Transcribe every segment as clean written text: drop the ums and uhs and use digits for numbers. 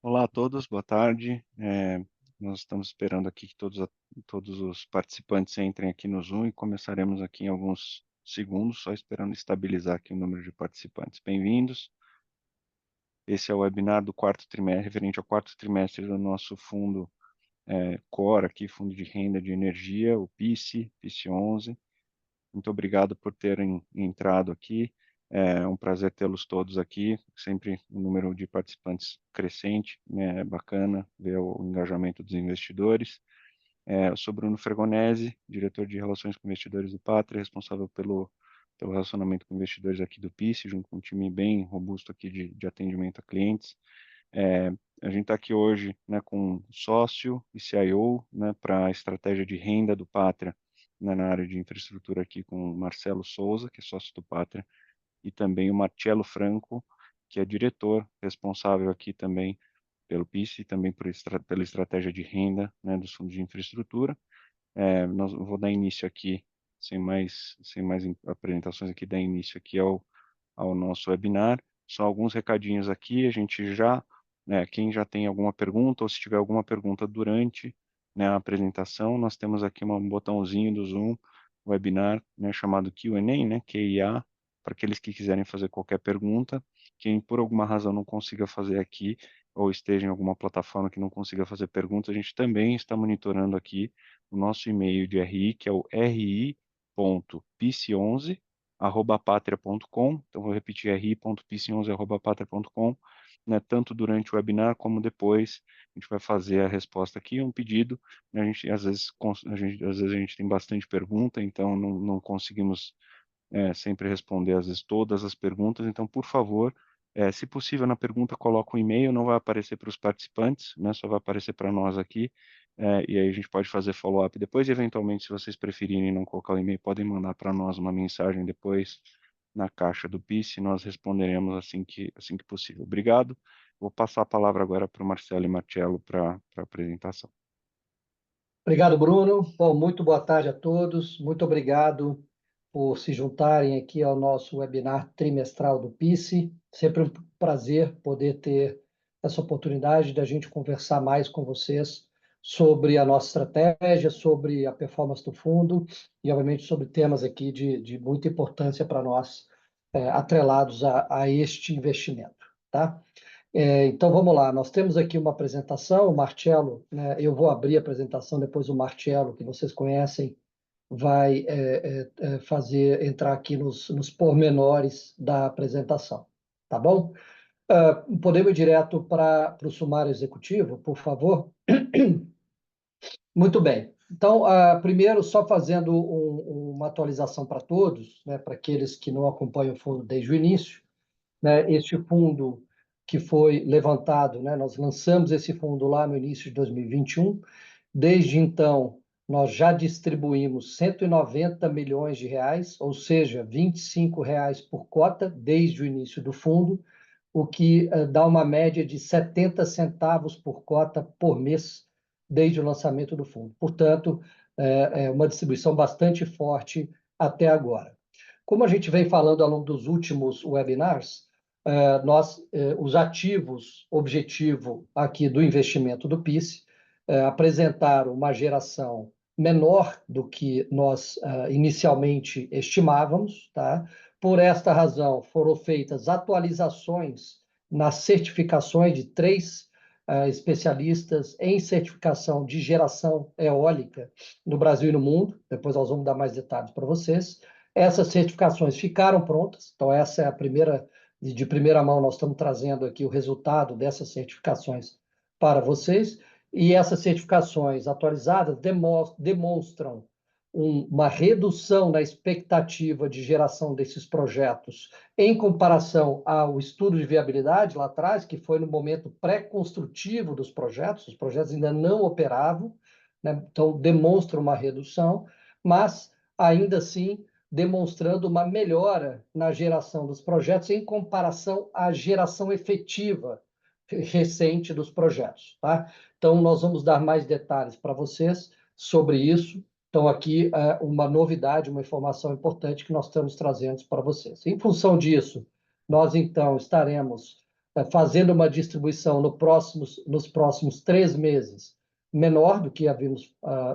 Olá a todos, boa tarde. Nós estamos esperando aqui que todos os participantes entrem aqui no Zoom e começaremos aqui em alguns segundos, só esperando estabilizar aqui o número de participantes. Bem-vindos. Esse é o webinar do quarto trimestre, referente ao quarto trimestre do nosso fundo Core, aqui, Fundo de Renda de Energia, o PICE 11. Muito obrigado por terem entrado aqui. É um prazer tê-los todos aqui. Sempre o número de participantes crescente, né? É bacana ver o engajamento dos investidores. Eu sou Bruno Fregonese, diretor de Relações com Investidores do Pátria, responsável pelo relacionamento com investidores aqui do PICE, junto com um time bem robusto aqui de atendimento a clientes. É, a gente está aqui hoje, né, com sócio e CIO, né, para a estratégia de renda do Pátria, né, na área de infraestrutura aqui com o Marcelo Souza, que é sócio do Pátria, e também o Marcelo Franco, que é diretor responsável aqui também pelo PIS e também pela estratégia de renda, né, dos fundos de infraestrutura. Vou dar início aqui, sem mais apresentações aqui, dar início aqui ao nosso webinar. Só alguns recadinhos aqui, a gente já, né, quem já tem alguma pergunta, ou se tiver alguma pergunta durante, né, a apresentação, nós temos aqui um botãozinho do Zoom, webinar, né, chamado Q&A, né, QIA, para aqueles que quiserem fazer qualquer pergunta. Quem por alguma razão não consiga fazer aqui, ou esteja em alguma plataforma que não consiga fazer perguntas, a gente também está monitorando aqui o nosso e-mail de RI, que é o ri.pice11@patria.com. Então, vou repetir, ri.pice11@patria.com, né, tanto durante o webinar como depois. A gente vai fazer a resposta aqui, um pedido, né, às vezes a gente tem bastante pergunta, então não conseguimos sempre responder, às vezes, todas as perguntas. Então, por favor, se possível, na pergunta, coloca o e-mail, não vai aparecer para os participantes, né, só vai aparecer para nós aqui, e aí a gente pode fazer follow-up depois, e eventualmente, se vocês preferirem não colocar o e-mail, podem mandar para nós uma mensagem depois na caixa do PIS, e nós responderemos assim que possível. Obrigado. Vou passar a palavra agora para o Marcelo e Marcello para a apresentação. Obrigado, Bruno. Bom, muito boa tarde a todos. Muito obrigado por se juntarem aqui ao nosso webinar trimestral do PICE. Sempre um prazer poder ter essa oportunidade de a gente conversar mais com vocês sobre a nossa estratégia, sobre a performance do fundo e, obviamente, sobre temas aqui de muita importância para nós, atrelados a este investimento, tá? Então, vamos lá. Nós temos aqui uma apresentação, o Marcello, né, eu vou abrir a apresentação, depois o Marcello, que vocês conhecem, vai entrar aqui nos pormenores da apresentação, tá bom? Podemos ir direto para o sumário executivo, por favor? Muito bem. Então, primeiro, só fazendo uma atualização para todos, né, para aqueles que não acompanham o fundo desde o início, né, este fundo que foi levantado, né, nós lançamos esse fundo lá no início de 2021. Desde então, nós já distribuímos 190 milhões de reais, ou seja, R$ 25 por cota desde o início do fundo, o que dá uma média de 70 centavos por cota por mês desde o lançamento do fundo. Portanto, é uma distribuição bastante forte até agora. Como a gente vem falando ao longo dos últimos webinars, os ativos objetivo aqui do investimento do PICE apresentaram uma geração menor do que nós inicialmente estimávamos, tá? Por esta razão, foram feitas atualizações nas certificações de 3 especialistas em certificação de geração eólica no Brasil e no mundo. Depois nós vamos dar mais detalhes para vocês. Essas certificações ficaram prontas, então essa é a primeira, de primeira mão nós estamos trazendo aqui o resultado dessas certificações para vocês, e essas certificações atualizadas demonstram uma redução na expectativa de geração desses projetos em comparação ao estudo de viabilidade lá atrás, que foi no momento pré-construtivo dos projetos, os projetos ainda não operavam, né? Então demonstra uma redução, mas ainda assim demonstrando uma melhora na geração dos projetos em comparação à geração efetiva recente dos projetos, tá? Então, nós vamos dar mais detalhes para vocês sobre isso. Então, aqui uma novidade, uma informação importante que nós estamos trazendo para vocês. Em função disso, nós, então, estaremos fazendo uma distribuição nos próximos 3 meses menor do que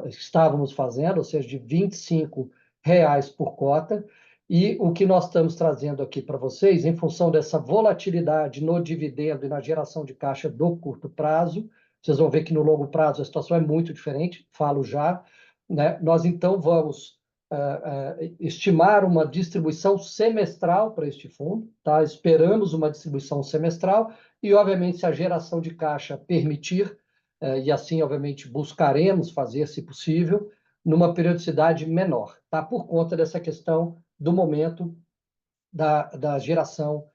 estávamos fazendo, ou seja, de R$ 25 por cota. E o que nós estamos trazendo aqui para vocês, em função dessa volatilidade no dividendo e na geração de caixa do curto prazo, vocês vão ver que no longo prazo a situação é muito diferente, falo já, né? Nós então vamos estimar uma distribuição semestral para este fundo, tá? Esperamos uma distribuição semestral e, obviamente, se a geração de caixa permitir, e assim, obviamente, buscaremos fazer, se possível, numa periodicidade menor, tá? Por conta dessa questão do momento da geração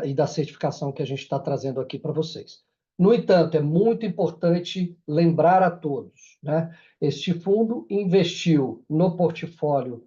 e da certificação que a gente está trazendo aqui para vocês. No entanto, é muito importante lembrar a todos, né? Este fundo investiu no portfólio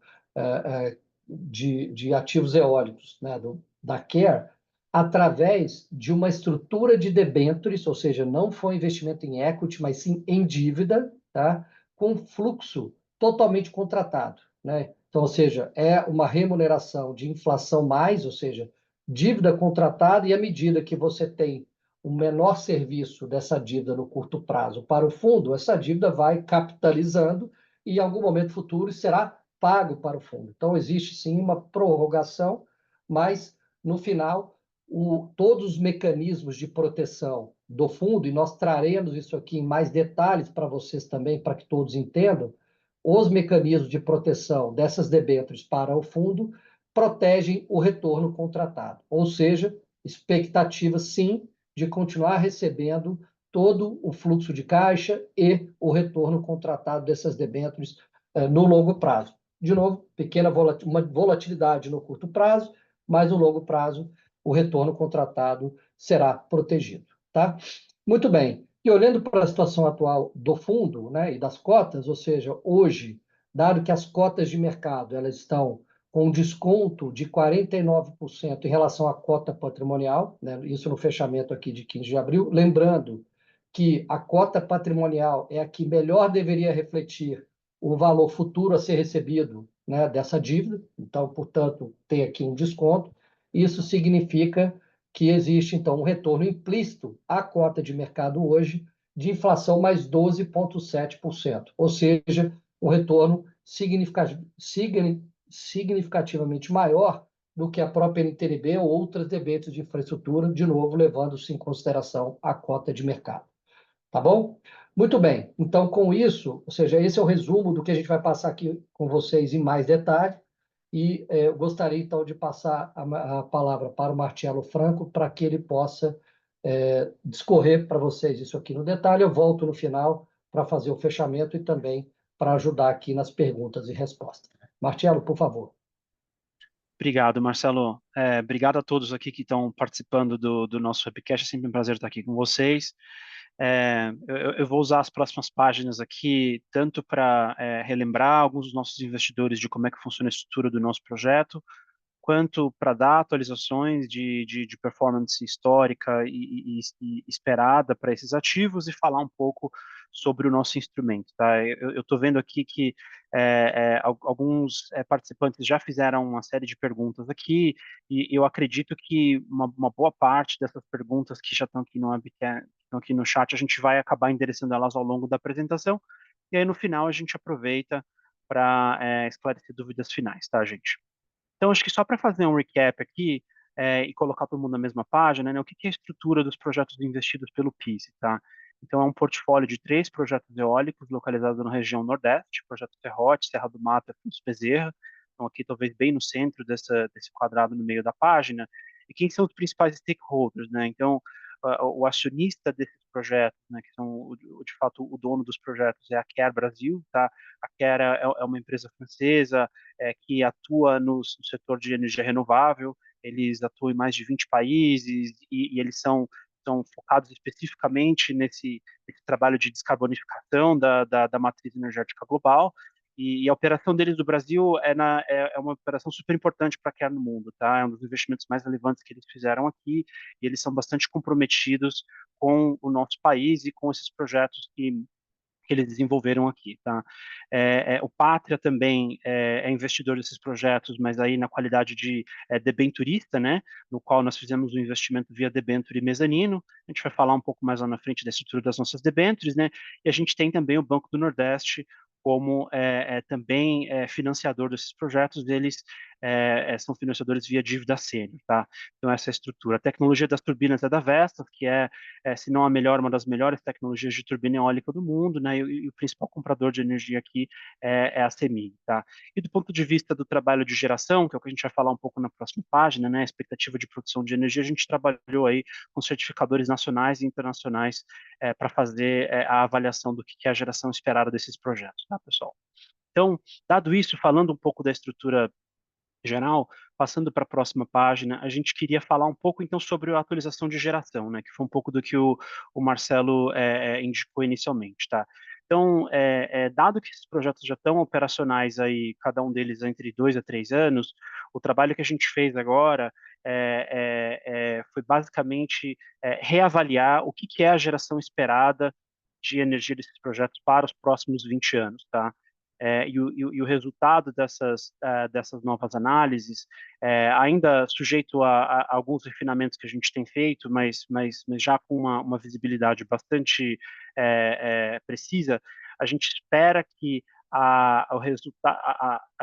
de ativos eólicos, né, da CARE, através de uma estrutura de debêntures, ou seja, não foi investimento em equity, mas sim em dívida, tá? Com fluxo totalmente contratado, né? Então, ou seja, é uma remuneração de inflação mais, ou seja, dívida contratada, e à medida que você tem um menor serviço dessa dívida no curto prazo para o fundo, essa dívida vai capitalizando e em algum momento futuro será pago para o fundo. Então, existe sim uma prorrogação, mas no final, todos os mecanismos de proteção do fundo, e nós traremos isso aqui em mais detalhes para vocês também, para que todos entendam, os mecanismos de proteção dessas debêntures para o fundo protegem o retorno contratado, ou seja, expectativa sim de continuar recebendo todo o fluxo de caixa e o retorno contratado dessas debêntures no longo prazo. De novo, uma volatilidade no curto prazo, mas no longo prazo o retorno contratado será protegido. Tá? Muito bem. E olhando para a situação atual do fundo, né, e das cotas, ou seja, hoje, dado que as cotas de mercado elas estão com um desconto de 49% em relação à cota patrimonial, né, isso no fechamento aqui de 15 de abril, lembrando que a cota patrimonial é a que melhor deveria refletir o valor futuro a ser recebido, né, dessa dívida, então, portanto, tem aqui um desconto. Isso significa que existe, então, um retorno implícito à cota de mercado hoje de inflação mais 12,7%, ou seja, um retorno significativamente maior do que a própria NTNB ou outras debêntures de infraestrutura, de novo, levando-se em consideração a cota de mercado. Tá bom? Muito bem. Então, com isso, ou seja, esse é o resumo do que a gente vai passar aqui com vocês em mais detalhe. E eu gostaria, então, de passar a palavra para o Marcelo Franco, para que ele possa discorrer para vocês isso aqui no detalhe. Eu volto no final para fazer o fechamento e também para ajudar aqui nas perguntas e respostas. Marcelo, por favor. Obrigado, Marcelo. Obrigado a todos aqui que estão participando do nosso webcast. É sempre um prazer estar aqui com vocês. Eu vou usar as próximas páginas aqui tanto para relembrar alguns dos nossos investidores de como é que funciona a estrutura do nosso projeto, quanto para dar atualizações de performance histórica e esperada para esses ativos e falar um pouco sobre o nosso instrumento. Tá? Eu estou vendo aqui que alguns participantes já fizeram uma série de perguntas aqui e eu acredito que uma boa parte dessas perguntas que já estão aqui estão aqui no chat, a gente vai acabar endereçando elas ao longo da apresentação e aí no final a gente aproveita para esclarecer dúvidas finais, tá, gente? Então, acho que só para fazer um recap aqui e colocar todo mundo na mesma página, né, o que é a estrutura dos projetos investidos pelo PISE, tá? Então, é um portfólio de 3 projetos eólicos localizados na região Nordeste, projeto Serrote, Serra do Mato e Afonso Bezerra, então aqui talvez bem no centro desse quadrado no meio da página. E quem são os principais stakeholders, né? Então, o acionista desses projetos, né, que são de fato o dono dos projetos é a Care Brasil, tá? A Care é uma empresa francesa que atua no setor de energia renovável, eles atuam em mais de 20 países e eles são focados especificamente nesse trabalho de descarbonificação da matriz energética global. E a operação deles do Brasil é uma operação super importante para a Care no mundo, tá? É um dos investimentos mais relevantes que eles fizeram aqui e eles são bastante comprometidos com o nosso país e com esses projetos que que eles desenvolveram aqui, tá? O Pátria também é investidor desses projetos, mas aí na qualidade de debenturista, né? No qual nós fizemos um investimento via debênture e mezanino. A gente vai falar um pouco mais lá na frente da estrutura das nossas debêntures, né? E a gente tem também o Banco do Nordeste como também financiador desses projetos. Eles são financiadores via dívida sênior, tá? Então essa é a estrutura. A tecnologia das turbinas é da Vestas, que se não a melhor, uma das melhores tecnologias de turbina eólica do mundo, né? E o principal comprador de energia aqui é a CEMIG, tá? E do ponto de vista do trabalho de geração, que é o que a gente vai falar um pouco na próxima página, né? A expectativa de produção de energia, a gente trabalhou aí com certificadores nacionais e internacionais para fazer a avaliação do que é a geração esperada desses projetos, tá, pessoal? Então, dado isso, falando um pouco da estrutura geral, passando para a próxima página, a gente queria falar um pouco então sobre a atualização de geração, né, que foi um pouco do que o Marcelo indicou inicialmente, tá? Então, dado que esses projetos já estão operacionais aí, cada um deles entre 2 a 3 anos, o trabalho que a gente fez agora foi basicamente reavaliar o que é a geração esperada de energia desses projetos para os próximos 20 anos, tá? E o resultado dessas novas análises, ainda sujeito a alguns refinamentos que a gente tem feito, mas já com uma visibilidade bastante precisa, a gente espera que a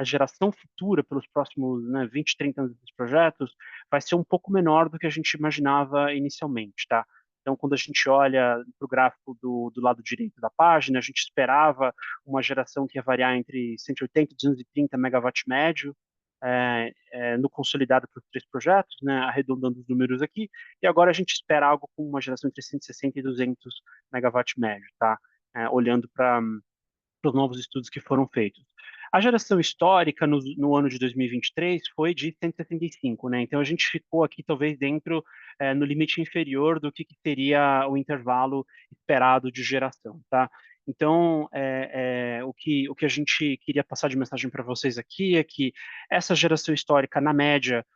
geração futura pelos próximos 20, 30 anos dos projetos vai ser um pouco menor do que a gente imaginava inicialmente, tá? Então, quando a gente olha para o gráfico do lado direito da página, a gente esperava uma geração que ia variar entre 180 e 230 megawatt médio, no consolidado para os 3 projetos, né, arredondando os números aqui, e agora a gente espera algo com uma geração entre 160 e 200 megawatt médio, tá? Olhando para os novos estudos que foram feitos. A geração histórica no ano de 2023 foi de 175, né? Então a gente ficou aqui talvez dentro, no limite inferior do que seria o intervalo esperado de geração, tá? Então, o que a gente queria passar de mensagem para vocês aqui é que essa geração histórica, na média,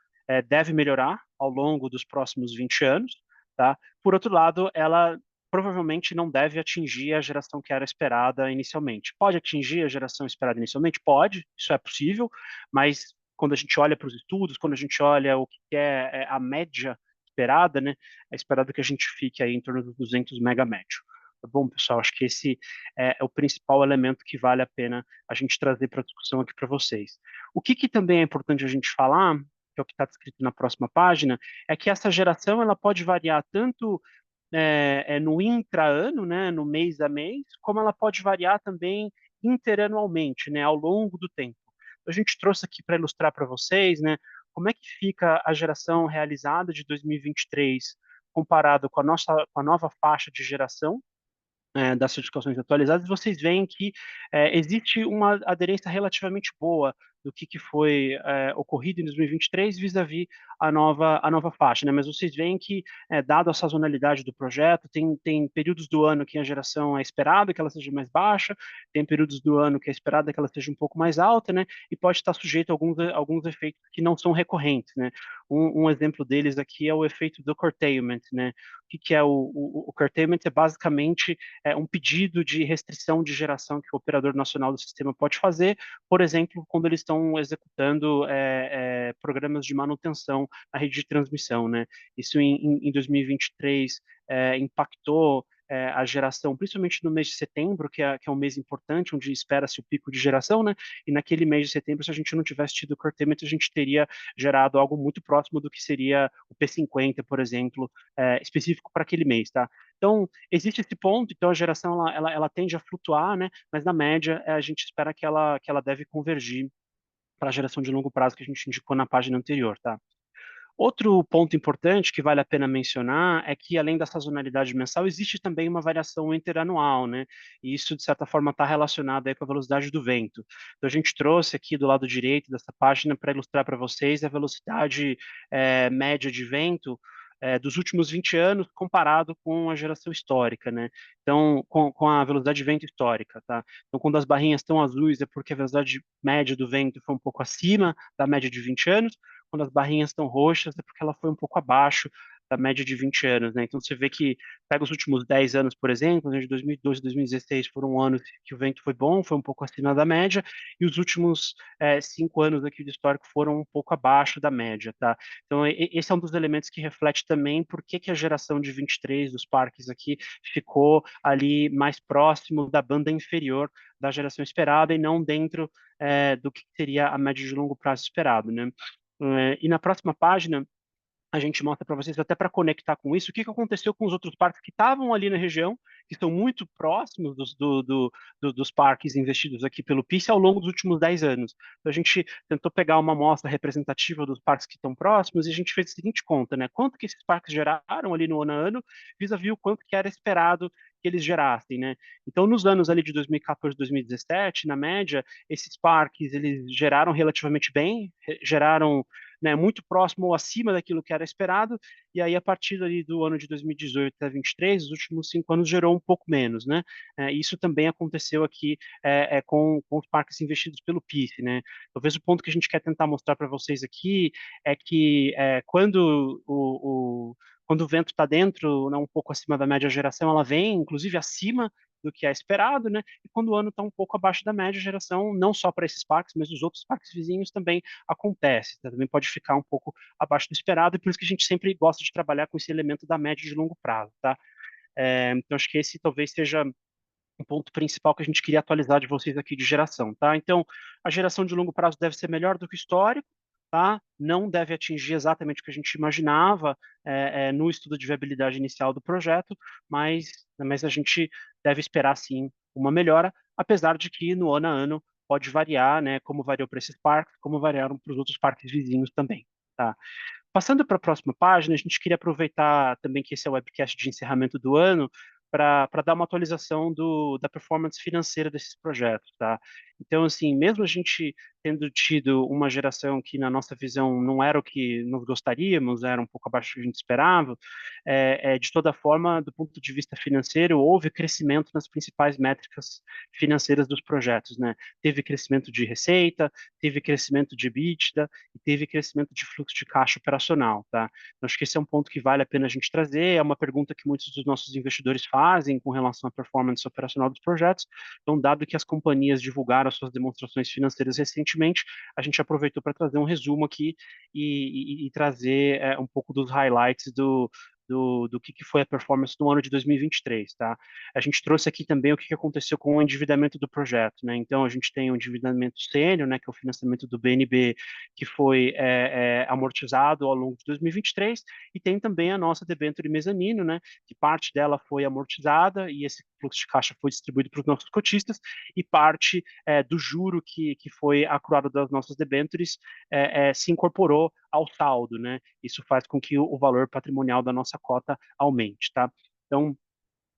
deve melhorar ao longo dos próximos 20 anos, tá? Por outro lado, ela provavelmente não deve atingir a geração que era esperada inicialmente. Pode atingir a geração esperada inicialmente? Pode, isso é possível, mas quando a gente olha para os estudos, quando a gente olha o que é a média esperada, né, é esperado que a gente fique aí em torno dos 200 mega médio. Tá bom, pessoal? Acho que esse é o principal elemento que vale a pena a gente trazer para a discussão aqui para vocês. O que também é importante a gente falar, que é o que está descrito na próxima página, é que essa geração ela pode variar tanto no intra-ano, né, no mês a mês, como ela pode variar também interanualmente, né, ao longo do tempo. A gente trouxe aqui para ilustrar para vocês, né, como é que fica a geração realizada de 2023 comparado com a nova faixa de geração das certificações atualizadas, vocês veem que existe uma aderência relativamente boa do que foi ocorrido em 2023 vis-à-vis a nova faixa, né? Mas vocês veem que, dado a sazonalidade do projeto, tem períodos do ano que a geração é esperada que ela seja mais baixa, tem períodos do ano que é esperada que ela seja um pouco mais alta, né? E pode estar sujeito a alguns efeitos que não são recorrentes, né? Um exemplo deles aqui é o efeito do curtailment, né? O que é o curtailment? É basicamente um pedido de restrição de geração que o operador nacional do sistema pode fazer, por exemplo, quando eles estão executando programas de manutenção na rede de transmissão, né? Isso em 2023 impactou a geração, principalmente no mês de setembro, que é um mês importante, onde espera-se o pico de geração, né? E naquele mês de setembro, se a gente não tivesse tido curtailment, a gente teria gerado algo muito próximo do que seria o P50, por exemplo, específico para aquele mês, tá? Então, existe esse ponto, então a geração ela tende a flutuar, né? Mas na média a gente espera que ela deve convergir para a geração de longo prazo que a gente indicou na página anterior, tá? Outro ponto importante que vale a pena mencionar é que, além da sazonalidade mensal, existe também uma variação interanual, né? E isso, de certa forma, está relacionado aí com a velocidade do vento. Então, a gente trouxe aqui do lado direito dessa página para ilustrar para vocês a velocidade média de vento dos últimos 20 anos comparado com a geração histórica, né? Então, com a velocidade de vento histórica, tá? Então, quando as barrinhas estão azuis é porque a velocidade média do vento foi um pouco acima da média de 20 anos, quando as barrinhas estão roxas é porque ela foi um pouco abaixo da média de 20 anos, né? Então você vê que pega os últimos 10 anos, por exemplo, né, de 2012 a 2016 foram anos que o vento foi bom, foi um pouco acima da média, e os últimos 5 anos aqui do histórico foram um pouco abaixo da média, tá? Então esse é um dos elementos que reflete também por que a geração de 23 dos parques aqui ficou ali mais próximo da banda inferior da geração esperada e não dentro do que seria a média de longo prazo esperado, né? E na próxima página, a gente mostra para vocês, até para conectar com isso, o que aconteceu com os outros parques que estavam ali na região, que estão muito próximos dos parques investidos aqui pelo PIS ao longo dos últimos 10 anos. Então, a gente tentou pegar uma amostra representativa dos parques que estão próximos e a gente fez a seguinte conta, né? Quanto que esses parques geraram ali no ano a ano, vis-à-vis o quanto que era esperado que eles gerassem, né? Então, nos anos ali de 2014 e 2017, na média, esses parques, eles geraram relativamente bem, geraram, né, muito próximo ou acima daquilo que era esperado, e aí a partir ali do ano de 2018 até 2023, os últimos 5 anos gerou um pouco menos, né? Isso também aconteceu aqui com os parques investidos pelo PIS, né? Talvez o ponto que a gente quer tentar mostrar para vocês aqui é que quando o vento está dentro, né, um pouco acima da média geração, ela vem, inclusive, acima do que é esperado, né? E quando o ano está um pouco abaixo da média geração, não só para esses parques, mas os outros parques vizinhos também acontece, tá? Também pode ficar um pouco abaixo do esperado, e por isso que a gente sempre gosta de trabalhar com esse elemento da média de longo prazo, tá? Então, acho que esse talvez seja um ponto principal que a gente queria atualizar de vocês aqui de geração, tá? Então, a geração de longo prazo deve ser melhor do que o histórico, tá? Não deve atingir exatamente o que a gente imaginava no estudo de viabilidade inicial do projeto, mas a gente deve esperar, sim, uma melhora, apesar de que no ano a ano pode variar, né? Como variou para esses parques, como variaram para os outros parques vizinhos também, tá? Passando para a próxima página, a gente queria aproveitar também que esse é o webcast de encerramento do ano para dar uma atualização da performance financeira desses projetos, tá? Então, assim, mesmo a gente tendo tido uma geração que, na nossa visão, não era o que nós gostaríamos, era um pouco abaixo do que a gente esperava, de toda forma, do ponto de vista financeiro, houve crescimento nas principais métricas financeiras dos projetos, né? Teve crescimento de receita, teve crescimento de EBITDA, e teve crescimento de fluxo de caixa operacional, tá? Então, acho que esse é um ponto que vale a pena a gente trazer, é uma pergunta que muitos dos nossos investidores fazem com relação à performance operacional dos projetos. Então, dado que as companhias divulgaram as suas demonstrações financeiras recentemente, a gente aproveitou para trazer um resumo aqui e trazer um pouco dos highlights do que foi a performance no ano de 2023, tá? A gente trouxe aqui também o que aconteceu com o endividamento do projeto, né? Então, a gente tem o endividamento sênior, né, que é o financiamento do BNB, que foi amortizado ao longo de 2023, e tem também a nossa debênture mezanino, né, que parte dela foi amortizada e esse fluxo de caixa foi distribuído para os nossos cotistas, e parte do juro que foi acruado das nossas debêntures se incorporou ao saldo, né? Isso faz com que o valor patrimonial da nossa cota aumente, tá? Então,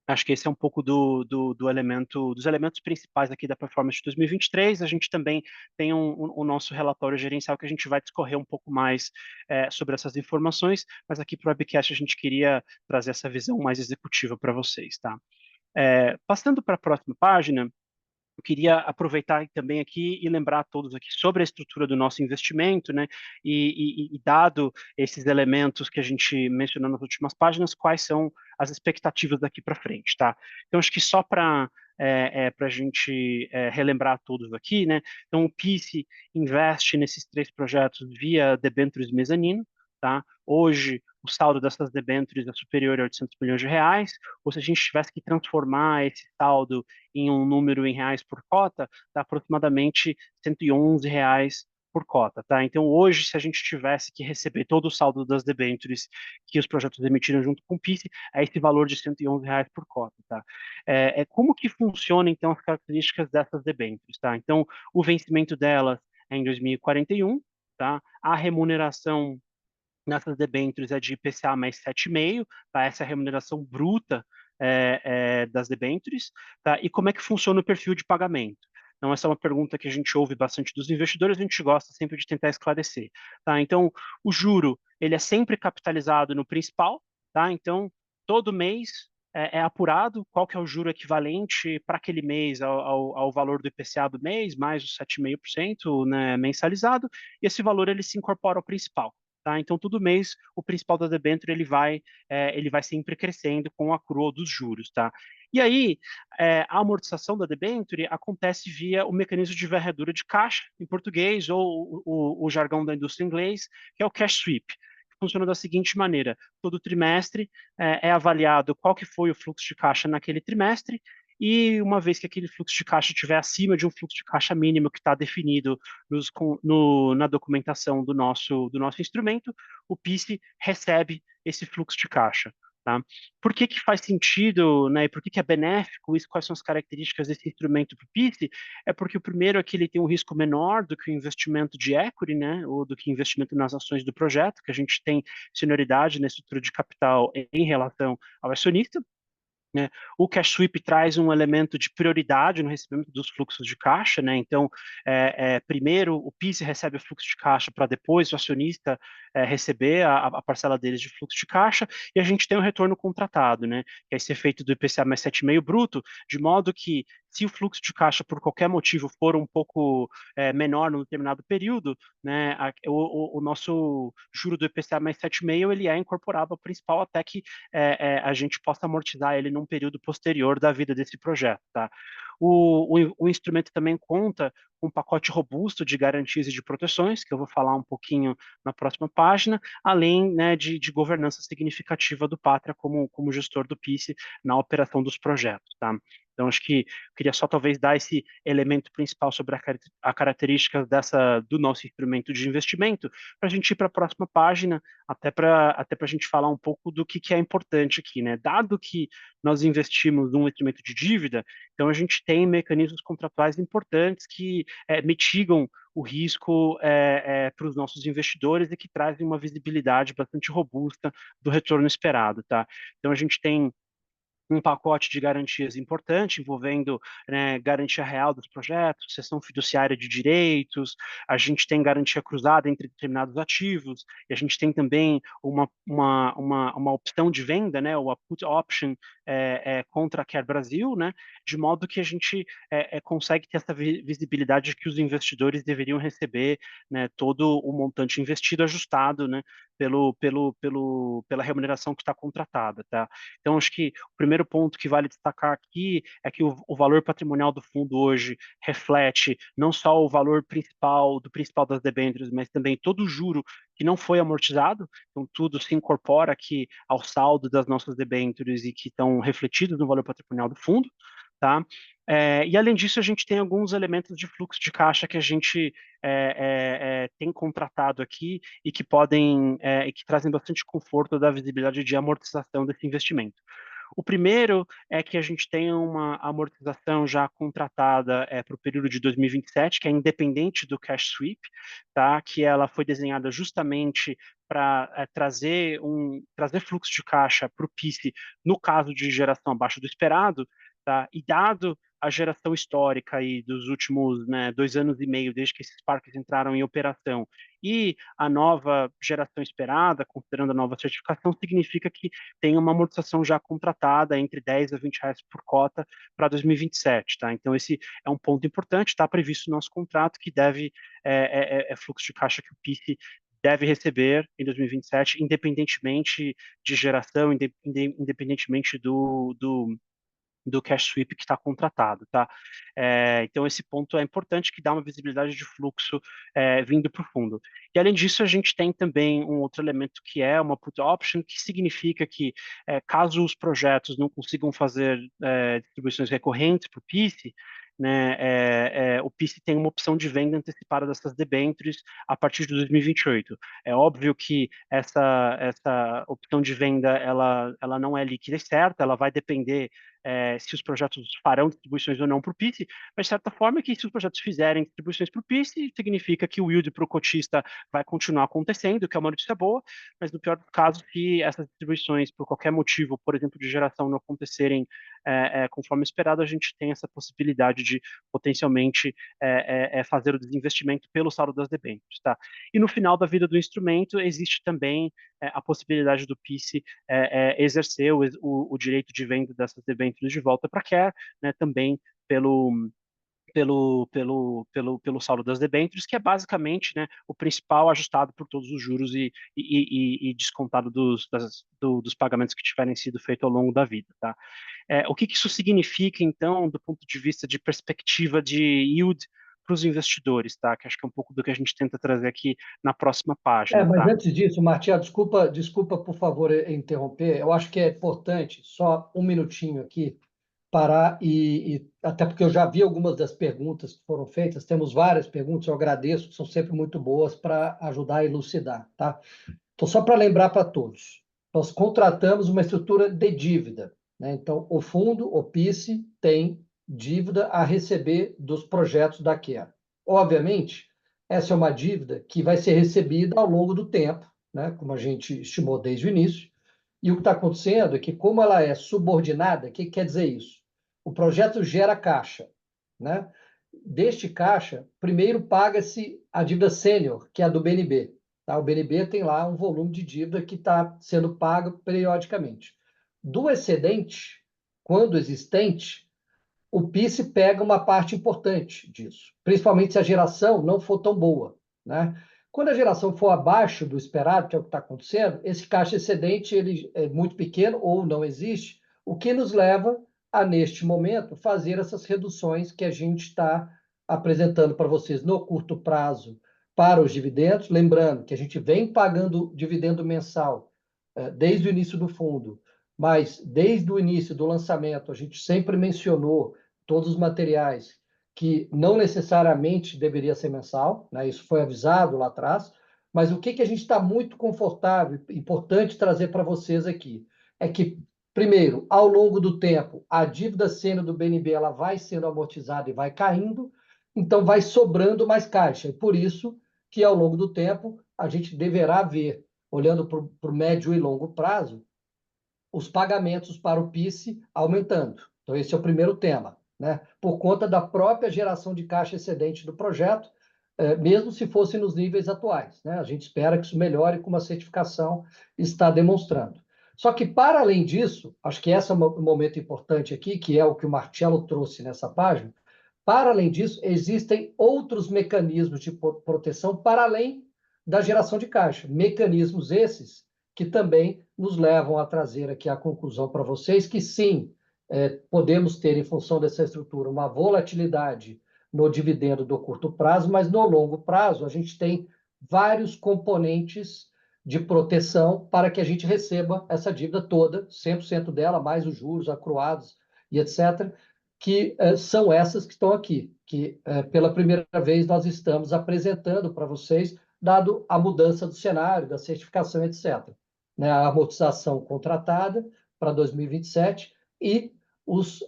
acho que esse é um pouco dos elementos principais aqui da performance de 2023. A gente também tem o nosso relatório gerencial que a gente vai discorrer um pouco mais sobre essas informações, mas aqui para o webcast a gente queria trazer essa visão mais executiva para vocês, tá? Passando para a próxima página, eu queria aproveitar também aqui e lembrar a todos aqui sobre a estrutura do nosso investimento, né? E dado esses elementos que a gente mencionou nas últimas páginas, quais são as expectativas daqui para frente, tá? Então, acho que só para a gente relembrar a todos aqui, né? Então, o PICE investe nesses 3 projetos via debêntures mezanino, tá? Hoje, o saldo dessas debêntures é superior a 800 milhões de reais, ou se a gente tivesse que transformar esse saldo em um número em reais por cota, dá aproximadamente R$ 111 por cota, tá? Então, hoje, se a gente tivesse que receber todo o saldo das debêntures que os projetos emitiram junto com o PICE, é esse valor de R$ 111 por cota, tá? Como que funciona, então, as características dessas debêntures, tá? Então, o vencimento delas é em 2041, tá? A remuneração nessas debêntures é de IPCA mais 7,5, tá? Essa é a remuneração bruta das debêntures, tá? E como é que funciona o perfil de pagamento? Então, essa é uma pergunta que a gente ouve bastante dos investidores, a gente gosta sempre de tentar esclarecer, tá? Então, o juro, ele é sempre capitalizado no principal, tá? Então, todo mês é apurado qual que é o juro equivalente para aquele mês ao valor do IPCA do mês, mais os 7,5%, né, mensalizado, e esse valor ele se incorpora ao principal. tá? Então, todo mês, o principal da debênture ele vai sempre crescendo com o accrual dos juros, tá? E aí, a amortização da debênture acontece via o mecanismo de varredura de caixa, em português, ou o jargão da indústria em inglês, que é o cash sweep. Funciona da seguinte maneira: todo trimestre é avaliado qual que foi o fluxo de caixa naquele trimestre, e uma vez que aquele fluxo de caixa estiver acima de um fluxo de caixa mínimo que está definido na documentação do nosso instrumento, o PIS recebe esse fluxo de caixa. Tá? Por que faz sentido, né, e por que é benéfico isso? Quais são as características desse instrumento para o PIS? É porque o primeiro é que ele tem um risco menor do que o investimento de equity, né, ou do que investimento nas ações do projeto, que a gente tem senioridade na estrutura de capital em relação ao acionista, né? O cash sweep traz um elemento de prioridade no recebimento dos fluxos de caixa, né? Então, primeiro o PIS recebe o fluxo de caixa para depois o acionista receber a parcela deles de fluxo de caixa, e a gente tem o retorno contratado, né? Que é esse efeito do IPCA mais 7,5 bruto, de modo que se o fluxo de caixa por qualquer motivo for um pouco menor num determinado período, né? O nosso juro do IPCA mais 7,5 ele é incorporado ao principal até que a gente possa amortizar ele num período posterior da vida desse projeto, tá? O instrumento também conta com um pacote robusto de garantias e de proteções, que eu vou falar um pouquinho na próxima página, além, né, de governança significativa do Patria como gestor do PIS na operação dos projetos, tá? Então, acho que eu queria só talvez dar esse elemento principal sobre a característica do nosso instrumento de investimento, para a gente ir para a próxima página, até para a gente falar um pouco do que é importante aqui, né? Dado que nós investimos num instrumento de dívida, então a gente tem mecanismos contratuais importantes que mitigam o risco para os nossos investidores e que trazem uma visibilidade bastante robusta do retorno esperado, tá? Então a gente tem um pacote de garantias importante, envolvendo, né, garantia real dos projetos, cessão fiduciária de direitos, a gente tem garantia cruzada entre determinados ativos, e a gente tem também uma opção de venda, né, ou a put option contra a Care Brasil, né, de modo que a gente consegue ter essa visibilidade de que os investidores deveriam receber, né, todo o montante investido ajustado, né, pela remuneração que está contratada, tá? Então, acho que o primeiro ponto que vale destacar aqui é que o valor patrimonial do fundo hoje reflete não só o valor principal das debêntures, mas também todo o juro que não foi amortizado, então tudo se incorpora aqui ao saldo das nossas debêntures e que estão refletidos no valor patrimonial do fundo, tá? E além disso, a gente tem alguns elementos de fluxo de caixa que a gente tem contratado aqui e que e que trazem bastante conforto da visibilidade de amortização desse investimento. O primeiro é que a gente tem uma amortização já contratada para o período de 2027, que é independente do cash sweep, tá? Que ela foi desenhada justamente para trazer fluxo de caixa para o PIS no caso de geração abaixo do esperado, tá? E dado a geração histórica aí dos últimos, né, 2 anos e meio, desde que esses parques entraram em operação, e a nova geração esperada, considerando a nova certificação, significa que tem uma amortização já contratada entre R$ 10 a R$ 20 por cota para 2027, tá? Então esse é um ponto importante, está previsto no nosso contrato que é fluxo de caixa que o PIS deve receber em 2027, independentemente de geração, independentemente do cash sweep que está contratado, tá? Então esse ponto é importante, que dá uma visibilidade de fluxo vindo para o fundo. E além disso, a gente tem também um outro elemento que é uma put option, que significa que caso os projetos não consigam fazer distribuições recorrentes para o PIS, né, o PIS tem uma opção de venda antecipada dessas debêntures a partir de 2028. É óbvio que essa opção de venda ela não é líquida e certa, ela vai depender se os projetos farão distribuições ou não para o PIS, mas de certa forma que se os projetos fizerem distribuições para o PIS, significa que o yield para o cotista vai continuar acontecendo, que é uma notícia boa, mas no pior dos casos, se essas distribuições, por qualquer motivo, por exemplo, de geração, não acontecerem conforme esperado, a gente tem essa possibilidade de potencialmente fazer o desinvestimento pelo saldo das debêntures, tá? E no final da vida do instrumento, existe também a possibilidade do PIS exercer o direito de venda dessas debêntures de volta para a Care, né, também pelo saldo das debêntures, que é basicamente, né, o principal ajustado por todos os juros e descontado dos pagamentos que tiverem sido feitos ao longo da vida, tá? O que isso significa, então, do ponto de vista de perspectiva de yield para os investidores, tá? Que acho que é um pouco do que a gente tenta trazer aqui na próxima página, Mas tá? antes disso, Martial, desculpa, por favor, interromper. Eu acho que é importante, só um minutinho aqui, parar até porque eu já vi algumas das perguntas que foram feitas, temos várias perguntas, eu agradeço, que são sempre muito boas para ajudar a elucidar, tá? Então, só para lembrar para todos, nós contratamos uma estrutura de dívida, né? Então, o fundo, o PICE, tem dívida a receber dos projetos da Care. Obviamente, essa é uma dívida que vai ser recebida ao longo do tempo, né? Como a gente estimou desde o início. E o que está acontecendo é que, como ela é subordinada, o que quer dizer isso? O projeto gera caixa, né? Deste caixa, primeiro paga-se a dívida sênior, que é a do BNB. Tá? O BNB tem lá um volume de dívida que está sendo pago periodicamente. Do excedente, quando existente, o PICE pega uma parte importante disso, principalmente se a geração não for tão boa, né? Quando a geração for abaixo do esperado, que é o que está acontecendo, esse caixa excedente ele é muito pequeno ou não existe, o que nos leva a, neste momento, fazer essas reduções que a gente está apresentando para vocês no curto prazo para os dividendos. Lembrando que a gente vem pagando dividendo mensal desde o início do fundo, mas desde o início do lançamento, a gente sempre mencionou todos os materiais que não necessariamente deveria ser mensal, né? Isso foi avisado lá atrás, mas o que a gente está muito confortável, importante trazer para vocês aqui, é que, primeiro, ao longo do tempo, a dívida sênior do BNB ela vai sendo amortizada e vai caindo, então vai sobrando mais caixa, e por isso que ao longo do tempo a gente deverá ver, olhando para o médio e longo prazo, os pagamentos para o PICE aumentando. Então, esse é o primeiro tema, né? Por conta da própria geração de caixa excedente do projeto, mesmo se fosse nos níveis atuais, né? A gente espera que isso melhore, como a certificação está demonstrando. Só que, para além disso, acho que esse é um momento importante aqui, que é o que o Marcelo trouxe nessa página. Para além disso, existem outros mecanismos de proteção para além da geração de caixa. Mecanismos esses que também nos levam a trazer aqui a conclusão para vocês que sim, podemos ter, em função dessa estrutura, uma volatilidade no dividendo do curto prazo, mas no longo prazo a gente tem vários componentes de proteção para que a gente receba essa dívida toda, 100% dela, mais os juros acruados e etc., que são essas que estão aqui, que pela primeira vez nós estamos apresentando para vocês, dado a mudança do cenário, da certificação, etc. Né, a amortização contratada para 2027 e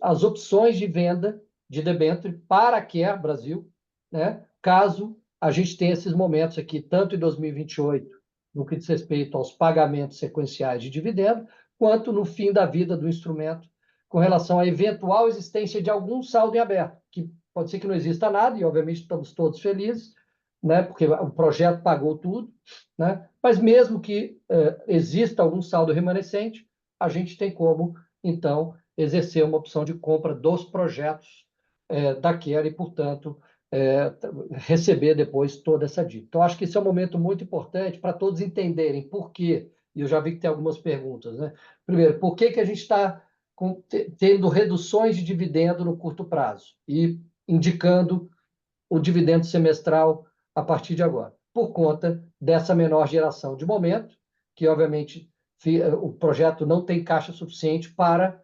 as opções de venda de debênture para a Care Brasil, né, caso a gente tenha esses momentos aqui, tanto em 2028, no que diz respeito aos pagamentos sequenciais de dividendo, quanto no fim da vida do instrumento, com relação à eventual existência de algum saldo em aberto, que pode ser que não exista nada, e obviamente estamos todos felizes, né, porque o projeto pagou tudo, né, mas mesmo que exista algum saldo remanescente, a gente tem como, então, exercer uma opção de compra dos projetos da Care e, portanto, receber depois toda essa dívida. Então, acho que esse é um momento muito importante para todos entenderem por quê, e eu já vi que tem algumas perguntas, né? Primeiro, por que a gente está tendo reduções de dividendo no curto prazo e indicando o dividendo semestral a partir de agora, por conta dessa menor geração de momento, que obviamente o projeto não tem caixa suficiente para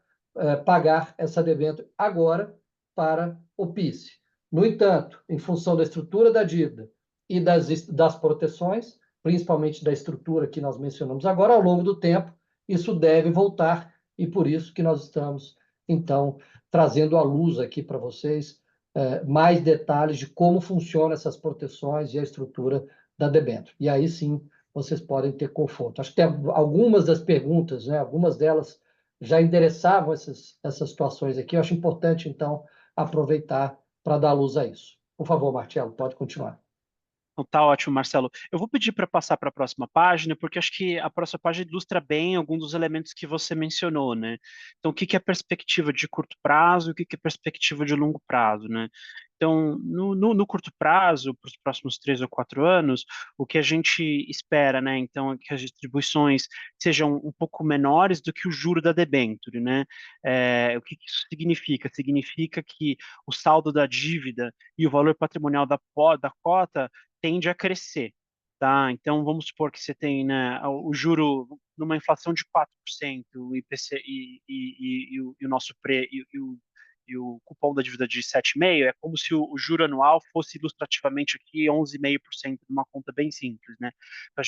pagar essa debênture agora para o PICE. No entanto, em função da estrutura da dívida e das proteções, principalmente da estrutura que nós mencionamos agora, ao longo do tempo, isso deve voltar, e por isso que nós estamos, então, trazendo à luz aqui para vocês mais detalhes de como funcionam essas proteções e a estrutura da debênture. E aí sim vocês podem ter conforto. Acho que tem algumas das perguntas, né, algumas delas já endereçavam essas situações aqui. Eu acho importante, então, aproveitar para dar luz a isso. Por favor, Marcelo, pode continuar. Então, tá ótimo, Marcelo. Eu vou pedir para passar para a próxima página, porque acho que a próxima página ilustra bem alguns dos elementos que você mencionou, né? Então, o que é perspectiva de curto prazo e o que é perspectiva de longo prazo, né? Então, no curto prazo, para os próximos 3 ou 4 anos, o que a gente espera, né, então, é que as distribuições sejam um pouco menores do que o juro da debênture, né? O que isso significa? Significa que o saldo da dívida e o valor patrimonial da cota tende a crescer, tá? Então, vamos supor que você tem, né, o juro numa inflação de 4%, o IPC e o nosso e o cupom da dívida de 7,5%, é como se o juro anual fosse ilustrativamente aqui 11,5% numa conta bem simples, né? Então,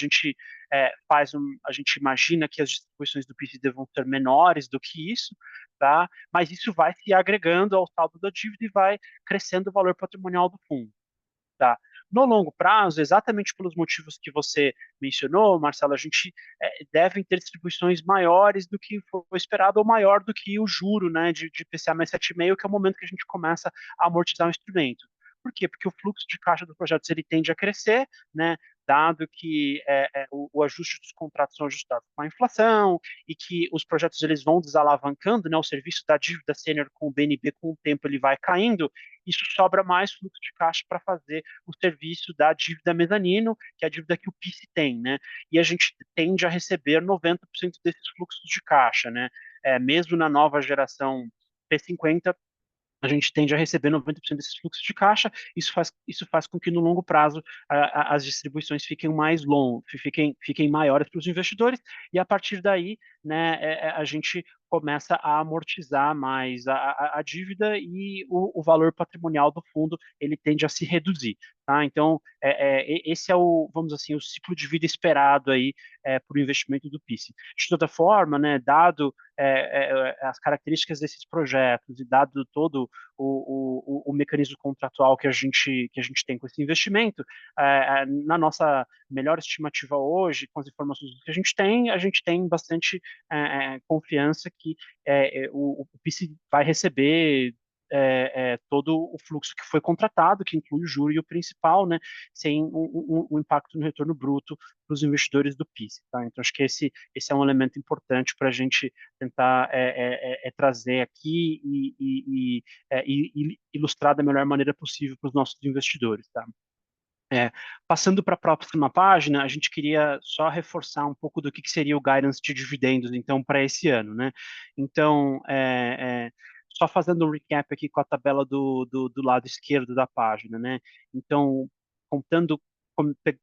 a gente imagina que as distribuições do PIS devam ser menores do que isso, tá? Mas isso vai se agregando ao saldo da dívida e vai crescendo o valor patrimonial do fundo. Tá? No longo prazo, exatamente pelos motivos que você mencionou, Marcelo, a gente deve ter distribuições maiores do que foi esperado ou maior do que o juro, né, de IPCA mais 7,5, que é o momento que a gente começa a amortizar o instrumento. Por quê? Porque o fluxo de caixa dos projetos ele tende a crescer, né, dado que o ajuste dos contratos são ajustados com a inflação e que os projetos eles vão desalavancando, né, o serviço da dívida sênior com o BNB com o tempo ele vai caindo, isso sobra mais fluxo de caixa para fazer o serviço da dívida mezanino, que é a dívida que o PIS tem, né? E a gente tende a receber 90% desses fluxos de caixa, né? Mesmo na nova geração P50, a gente tende a receber 90% desses fluxos de caixa, isso faz com que no longo prazo as distribuições fiquem mais longas, fiquem maiores para os investidores, e a partir daí, né, a gente começa a amortizar mais a dívida e o valor patrimonial do fundo ele tende a se reduzir. Tá? Então, esse é vamos dizer assim, o ciclo de vida esperado aí para o investimento do PIS. De toda forma, né, dado as características desses projetos e dado todo o mecanismo contratual que a gente tem com esse investimento, na nossa melhor estimativa hoje, com as informações que a gente tem bastante confiança que o PIS vai receber todo o fluxo que foi contratado, que inclui o juro e o principal, né, sem um impacto no retorno bruto para os investidores do PIS. Tá? Então, acho que esse é um elemento importante para a gente tentar trazer aqui e ilustrar da melhor maneira possível para os nossos investidores. Tá? Passando para a próxima página, a gente queria só reforçar um pouco do que seria o guidance de dividendos, então, para esse ano, né? Então, só fazendo um recap aqui com a tabela do lado esquerdo da página, né? Então, contando,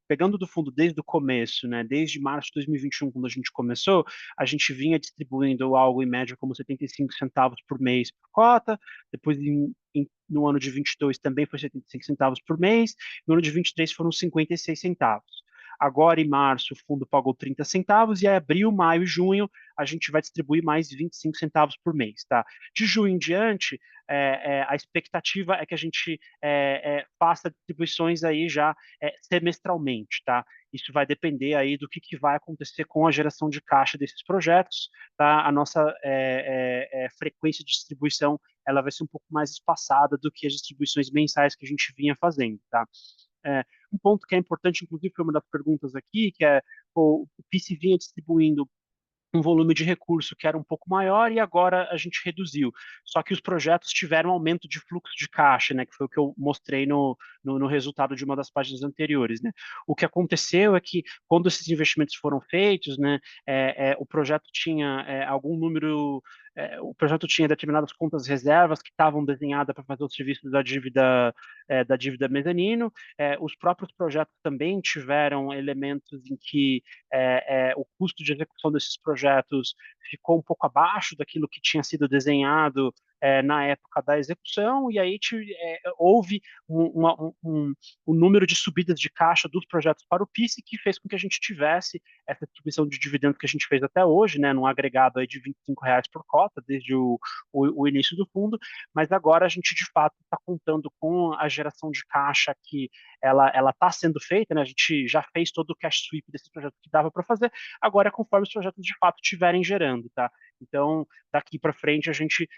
pegando do fundo desde o começo, né? Desde março de 2021, quando a gente começou, a gente vinha distribuindo algo em média como 75 centavos por mês por cota, depois no ano de 22 também foi 75 centavos por mês, no ano de 23 foram 56 centavos. Agora, em março, o fundo pagou 30 centavos, e em abril, maio e junho, a gente vai distribuir mais 25 centavos por mês. Tá? De junho em diante, a expectativa é que a gente faça distribuições aí já semestralmente. Tá? Isso vai depender aí do que vai acontecer com a geração de caixa desses projetos. Tá? A nossa frequência de distribuição ela vai ser um pouco mais espaçada do que as distribuições mensais que a gente vinha fazendo. Tá? Um ponto que é importante, inclusive, foi uma das perguntas aqui, que o PIS vinha distribuindo um volume de recurso que era um pouco maior e agora a gente reduziu. Só que os projetos tiveram aumento de fluxo de caixa, né, que foi o que eu mostrei no resultado de uma das páginas anteriores. Né. O que aconteceu é que quando esses investimentos foram feitos, né, o projeto tinha algum número, o projeto tinha determinadas contas reservas que estavam desenhadas para fazer o serviço da dívida mezanino. Os próprios projetos também tiveram elementos em que o custo de execução desses projetos ficou um pouco abaixo daquilo que tinha sido desenhado na época da execução, e aí houve um número de subidas de caixa dos projetos para o PIS que fez com que a gente tivesse essa distribuição de dividendos que a gente fez até hoje, né, num agregado aí de R$ 25 por cota, desde o início do fundo, mas agora a gente de fato está contando com a geração de caixa que ela está sendo feita, né, a gente já fez todo o cash sweep desse projeto que dava para fazer, agora é conforme os projetos de fato estiverem gerando, tá? Então, daqui para frente, a gente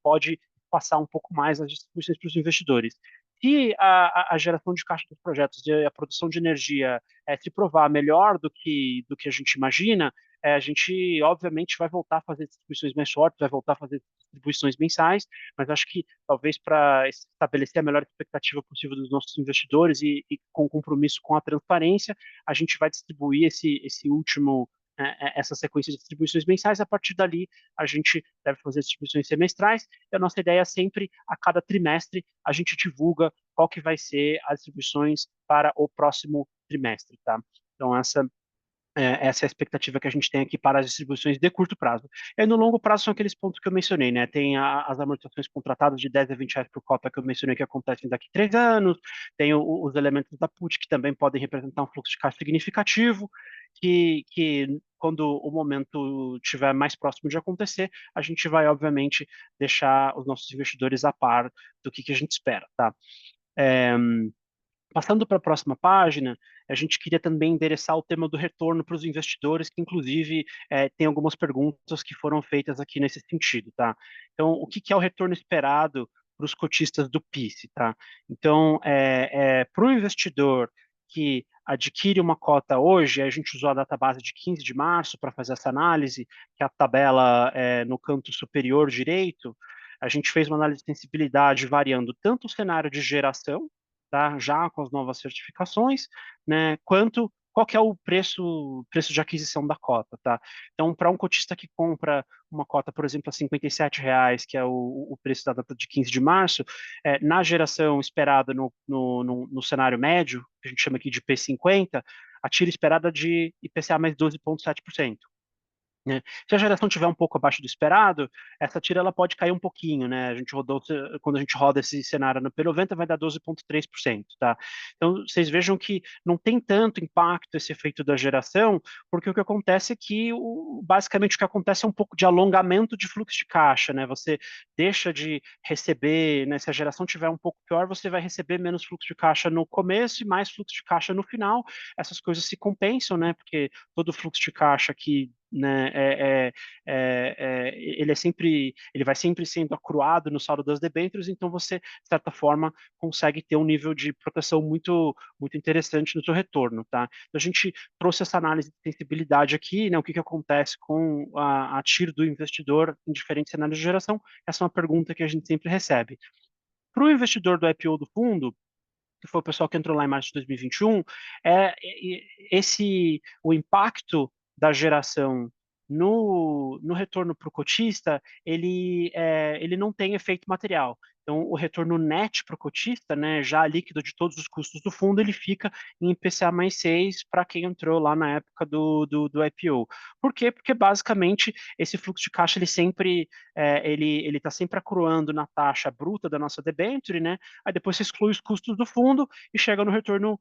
pode passar um pouco mais as distribuições para os investidores. Se a geração de caixa dos projetos e a produção de energia se provar melhor do que a gente imagina, a gente, obviamente, vai voltar a fazer distribuições mais fortes, vai voltar a fazer distribuições mensais, mas acho que talvez para estabelecer a melhor expectativa possível dos nossos investidores e com compromisso com a transparência, a gente vai distribuir esse último essa sequência de distribuições mensais. A partir dali, a gente deve fazer distribuições semestrais. E a nossa ideia é sempre, a cada trimestre, a gente divulga qual que vai ser as distribuições para o próximo trimestre, tá? Então, essa é a expectativa que a gente tem aqui para as distribuições de curto prazo. E no longo prazo são aqueles pontos que eu mencionei, né? Tem as amortizações contratadas de 10 a 20 reais por cota que eu mencionei que acontecem daqui a 3 anos, tem os elementos da put que também podem representar um fluxo de caixa significativo, que quando o momento estiver mais próximo de acontecer, a gente vai, obviamente, deixar os nossos investidores a par do que a gente espera, tá? É, Passando para a próxima página, a gente queria também endereçar o tema do retorno para os investidores, que inclusive tem algumas perguntas que foram feitas aqui nesse sentido, tá? Então, o que é o retorno esperado para os cotistas do PICE, tá? Então, para o investidor que adquire uma cota hoje, a gente usou a database de 15 de março para fazer essa análise, que é a tabela no canto superior direito, a gente fez uma análise de sensibilidade variando tanto o cenário de geração, tá? Já com as novas certificações, né? Quanto qual que é o preço de aquisição da cota, tá? Então, para um cotista que compra uma cota, por exemplo, a R$ 57, que é o preço da data de 15 de março, na geração esperada no cenário médio, que a gente chama aqui de P50, a tira esperada de IPCA mais 12,7%. Né? Se a geração tiver um pouco abaixo do esperado, essa tira ela pode cair um pouquinho, né? Quando a gente roda esse cenário no P90, vai dar 12,3%, tá? Então, vocês vejam que não tem tanto impacto esse efeito da geração, porque o que acontece é que, basicamente, o que acontece é um pouco de alongamento de fluxo de caixa, né? Você deixa de receber, né? Se a geração tiver um pouco pior, você vai receber menos fluxo de caixa no começo e mais fluxo de caixa no final. Essas coisas se compensam, né? Porque todo fluxo de caixa que né, ele vai sempre sendo acruado no saldo das debêntures, então você, de certa forma, consegue ter um nível de proteção muito interessante no seu retorno, tá? Então a gente trouxe essa análise de sensibilidade aqui, né, o que acontece com a TIR do investidor em diferentes cenários de geração, essa é uma pergunta que a gente sempre recebe. Para o investidor do IPO do fundo, que foi o pessoal que entrou lá em março de 2021, o impacto da geração no retorno para o cotista, ele não tem efeito material. Então, o retorno net para o cotista, né, já líquido de todos os custos do fundo, ele fica em IPCA mais 6 para quem entrou lá na época do IPO. Por quê? Porque, basicamente, esse fluxo de caixa, ele está sempre acruando na taxa bruta da nossa debenture, né? Aí depois você exclui os custos do fundo e chega no retorno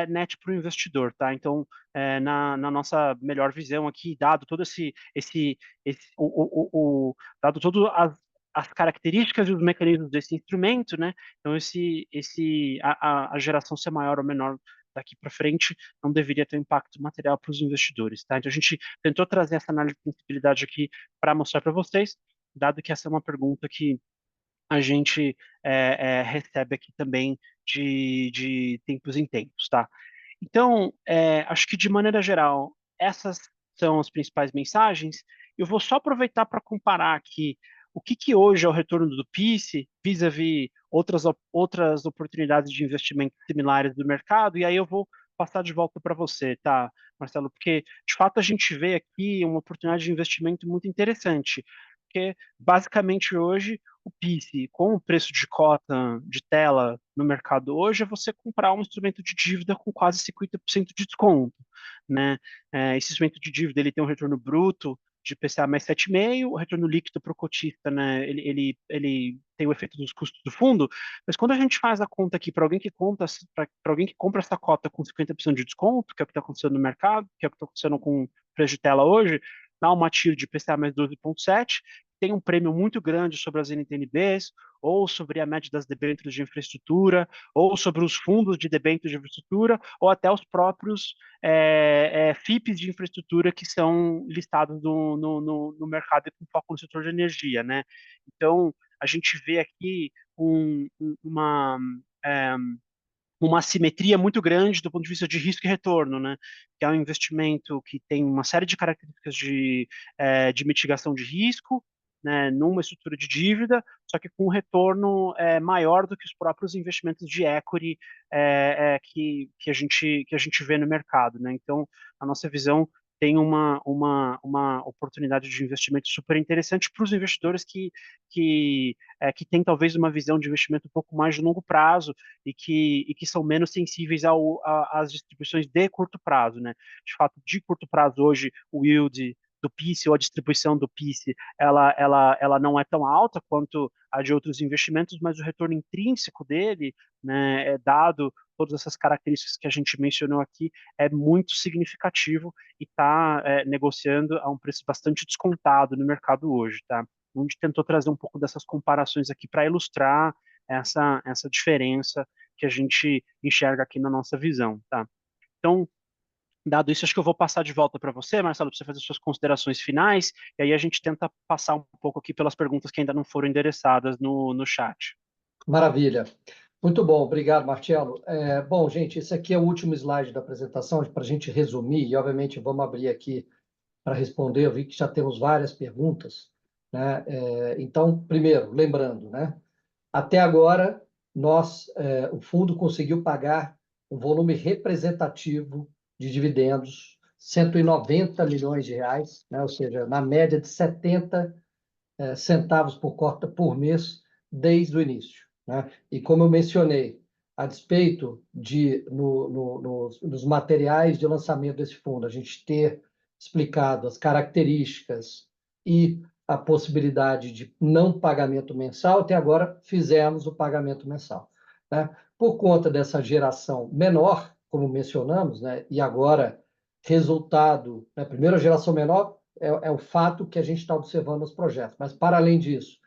net para o investidor, tá? Então, na nossa melhor visão aqui, dado todo dado todo as características e os mecanismos desse instrumento, né? Então, a geração ser maior ou menor daqui para frente não deveria ter impacto material para os investidores, tá? Então, a gente tentou trazer essa análise de sensibilidade aqui para mostrar para vocês, dado que essa é uma pergunta que a gente recebe aqui também de tempos em tempos, tá? Então, acho que de maneira geral, essas são as principais mensagens. Eu vou só aproveitar para comparar aqui o que hoje é o retorno do PICE vis-à-vis outras oportunidades de investimento similares do mercado, e aí eu vou passar de volta para você, tá, Marcelo? Porque, de fato, a gente vê aqui uma oportunidade de investimento muito interessante, porque, basicamente, hoje, o PICE, com o preço de cota de tela no mercado hoje, é você comprar um instrumento de dívida com quase 50% de desconto, né? Esse instrumento de dívida ele tem um retorno bruto de IPCA mais 7,5, o retorno líquido para o cotista, né? Ele tem o efeito dos custos do fundo, mas quando a gente faz a conta aqui para alguém que compra essa cota com 50% de desconto, que é o que está acontecendo no mercado, que é o que está acontecendo com o preço de tela hoje, dá uma TIR de IPCA mais 12,7, tem um prêmio muito grande sobre as NTNBs, ou sobre a média das debêntures de infraestrutura, ou sobre os fundos de debêntures de infraestrutura, ou até os próprios FIPs de infraestrutura que são listados no mercado com foco no setor de energia, né? Então, a gente vê aqui uma, é, uma assimetria muito grande do ponto de vista de risco e retorno, né? Que é um investimento que tem uma série de características de mitigação de risco, né, numa estrutura de dívida, só que com um retorno maior do que os próprios investimentos de equity que a gente vê no mercado, né? Então, a nossa visão tem uma oportunidade de investimento super interessante para os investidores que têm talvez uma visão de investimento um pouco mais de longo prazo e que são menos sensíveis às distribuições de curto prazo, né? De fato, de curto prazo hoje, o yield do PICE ou a distribuição do PICE, ela não é tão alta quanto a de outros investimentos, mas o retorno intrínseco dele, né, dado todas essas características que a gente mencionou aqui, é muito significativo e está negociando a um preço bastante descontado no mercado hoje, tá? A gente tentou trazer um pouco dessas comparações aqui para ilustrar essa diferença que a gente enxerga aqui na nossa visão, tá? Então, dado isso, acho que eu vou passar de volta para você, Marcelo, para você fazer suas considerações finais, e aí a gente tenta passar um pouco aqui pelas perguntas que ainda não foram endereçadas no chat. Maravilha. Muito bom, obrigado, Marcelo. Bom, gente, esse aqui é o último slide da apresentação, para a gente resumir, e obviamente vamos abrir aqui para responder. Eu vi que já temos várias perguntas, né? Então, primeiro, lembrando, né? Até agora, o fundo conseguiu pagar um volume representativo de dividendos, 190 milhões de reais, né? Ou seja, na média de 70 centavos por cota por mês, desde o início, né? E como eu mencionei, a despeito de, nos materiais de lançamento desse fundo, a gente ter explicado as características e a possibilidade de não pagamento mensal, até agora fizemos o pagamento mensal, né? Por conta dessa geração menor, como mencionamos, né? E agora resultado, né? Primeiro a geração menor é o fato que a gente está observando nos projetos, mas para além disso,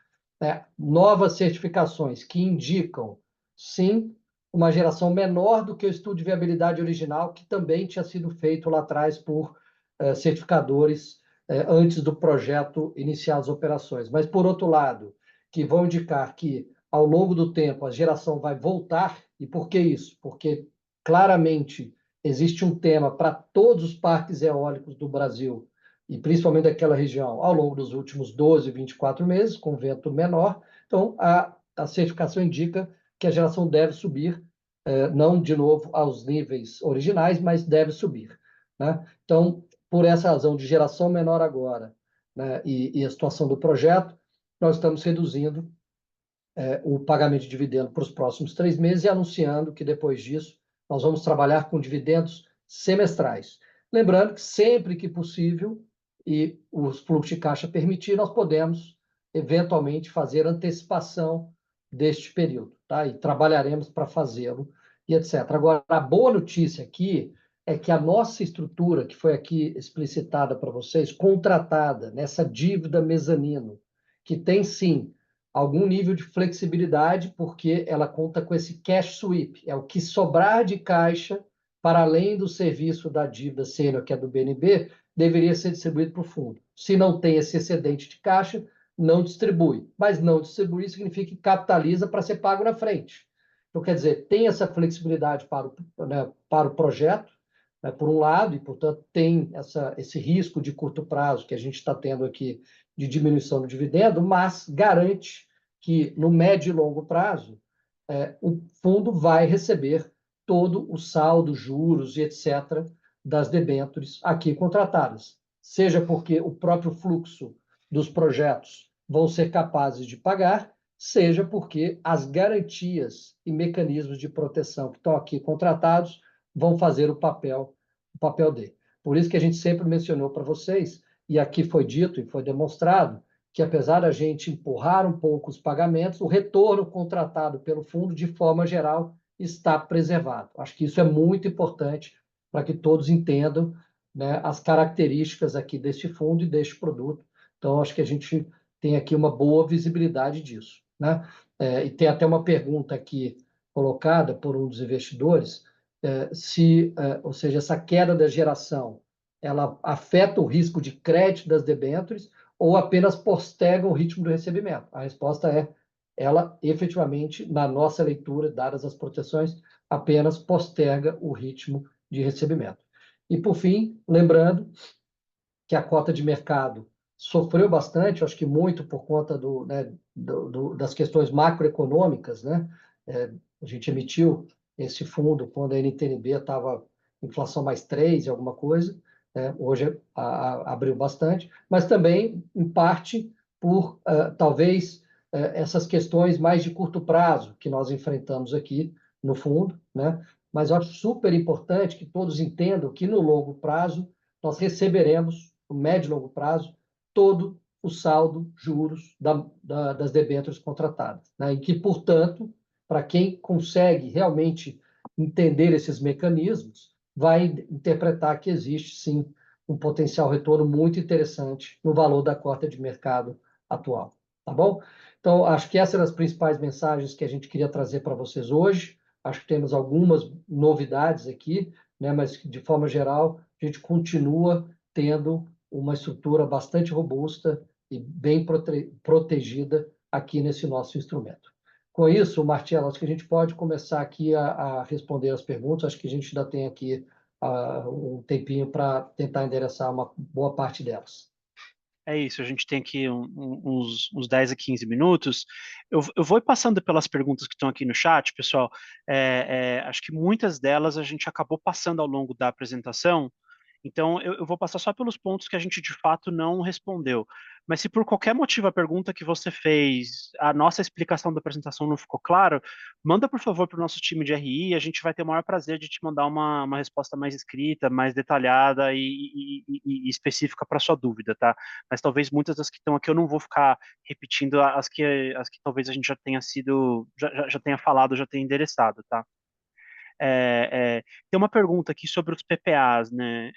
né? Novas certificações que indicam, sim, uma geração menor do que o estudo de viabilidade original, que também tinha sido feito lá atrás por certificadores antes do projeto iniciar as operações. Mas, por outro lado, que vão indicar que, ao longo do tempo, a geração vai voltar. E por que isso? Porque, claramente, existe um tema para todos os parques eólicos do Brasil, e principalmente daquela região, ao longo dos últimos 12, 24 meses, com vento menor. Então, a certificação indica que a geração deve subir, não de novo aos níveis originais, mas deve subir, né? Então, por essa razão de geração menor agora, né, e a situação do projeto, nós estamos reduzindo o pagamento de dividendo para os próximos 3 meses e anunciando que depois disso nós vamos trabalhar com dividendos semestrais. Lembrando que sempre que possível e os fluxos de caixa permitir, nós podemos eventualmente fazer antecipação deste período, tá? E trabalharemos para fazê-lo e etc. Agora, a boa notícia aqui é que a nossa estrutura, que foi aqui explicitada para vocês, contratada nessa dívida mezanino, que tem sim algum nível de flexibilidade, porque ela conta com esse cash sweep, é o que sobrar de caixa para além do serviço da dívida sênior, que é do BNB, deveria ser distribuído para o fundo. Se não tem esse excedente de caixa, não distribui. Mas não distribuir significa que capitaliza para ser pago na frente. Então, quer dizer, tem essa flexibilidade para o projeto, né, por um lado, e, portanto, tem esse risco de curto prazo que a gente está tendo aqui de diminuição do dividendo, mas garante que, no médio e longo prazo, o fundo vai receber todo o saldo, juros e etc. das debêntures aqui contratadas, seja porque o próprio fluxo dos projetos vão ser capazes de pagar, seja porque as garantias e mecanismos de proteção que estão aqui contratados vão fazer o papel dele. Por isso que a gente sempre mencionou para vocês, e aqui foi dito e foi demonstrado, que apesar da gente empurrar um pouco os pagamentos, o retorno contratado pelo fundo, de forma geral, está preservado. Acho que isso é muito importante para que todos entendam, né, as características aqui deste fundo e deste produto. Então, acho que a gente tem aqui uma boa visibilidade disso, né? E tem até uma pergunta aqui colocada por um dos investidores, ou seja, essa queda da geração, ela afeta o risco de crédito das debêntures ou apenas posterga o ritmo do recebimento? A resposta é, ela efetivamente, na nossa leitura, dadas as proteções, apenas posterga o ritmo de recebimento. E, por fim, lembrando que a cota de mercado sofreu bastante, acho que muito por conta das questões macroeconômicas, né? A gente emitiu esse fundo quando a NTNB estava inflação mais 3 e alguma coisa, né? Hoje abriu bastante, mas também, em parte, por talvez essas questões mais de curto prazo que nós enfrentamos aqui no fundo, né? Mas eu acho super importante que todos entendam que no longo prazo nós receberemos, no médio e longo prazo, todo o saldo juros das debêntures contratadas, né? E que, portanto, para quem consegue realmente entender esses mecanismos, vai interpretar que existe, sim, um potencial retorno muito interessante no valor da cota de mercado atual. Tá bom? Então, acho que essas eram as principais mensagens que a gente queria trazer para vocês hoje. Acho que temos algumas novidades aqui, né? Mas, de forma geral, a gente continua tendo uma estrutura bastante robusta e bem protegida aqui nesse nosso instrumento. Com isso, Marcelo, acho que a gente pode começar aqui a responder as perguntas. Acho que a gente ainda tem aqui um tempinho para tentar endereçar uma boa parte delas. É isso, a gente tem aqui uns 10 a 15 minutos. Eu vou passando pelas perguntas que estão aqui no chat, pessoal. Acho que muitas delas a gente acabou passando ao longo da apresentação, então eu vou passar só pelos pontos que a gente de fato não respondeu. Mas se por qualquer motivo a pergunta que você fez, a nossa explicação da apresentação não ficou claro, manda por favor para o nosso time de RI, a gente vai ter o maior prazer de te mandar uma resposta mais escrita, mais detalhada e específica para sua dúvida, tá? Mas talvez muitas das que estão aqui eu não vou ficar repetindo as que talvez a gente já tenha já tenha falado, já tenha endereçado, tá? Tem uma pergunta aqui sobre os PPAs, né?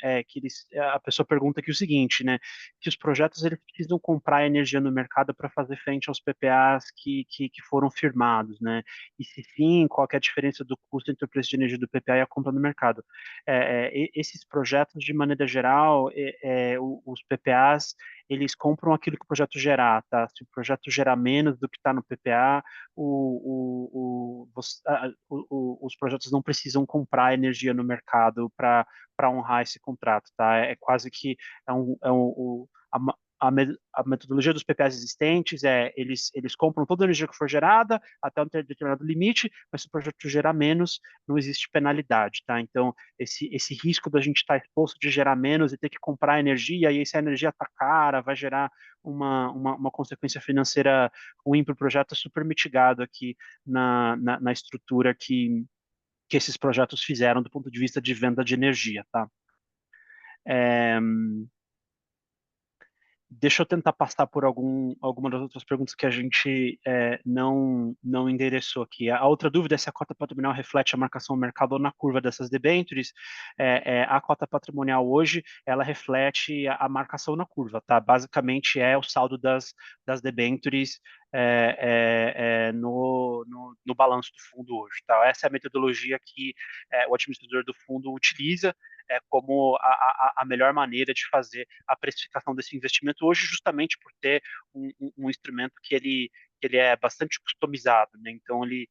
A pessoa pergunta aqui o seguinte, né? Que os projetos eles precisam comprar energia no mercado para fazer frente aos PPAs que foram firmados, né? E se sim, qual que é a diferença do custo entre o preço de energia do PPA e a compra no mercado? Esses projetos, de maneira geral, os PPAs eles compram aquilo que o projeto gerar, tá? Se o projeto gerar menos do que está no PPA, os projetos não precisam comprar energia no mercado para honrar esse contrato, tá? É quase que a metodologia dos PPAs existentes eles compram toda a energia que for gerada até um determinado limite, mas se o projeto gerar menos, não existe penalidade, tá? Então, esse risco da gente estar exposto de gerar menos e ter que comprar energia, e aí se a energia está cara, vai gerar uma consequência financeira ruim para o projeto, é super mitigado aqui na estrutura que esses projetos fizeram do ponto de vista de venda de energia, tá? Deixa eu tentar passar por alguma das outras perguntas que a gente não endereçou aqui. A outra dúvida é se a cota patrimonial reflete a marcação no mercado ou na curva dessas debêntures. A cota patrimonial hoje, ela reflete a marcação na curva, tá? Basicamente é o saldo das debêntures no balanço do fundo hoje, tá? Essa é a metodologia que o administrador do fundo utiliza como a melhor maneira de fazer a precificação desse investimento hoje, justamente por ter um instrumento que ele é bastante customizado, né? Então ele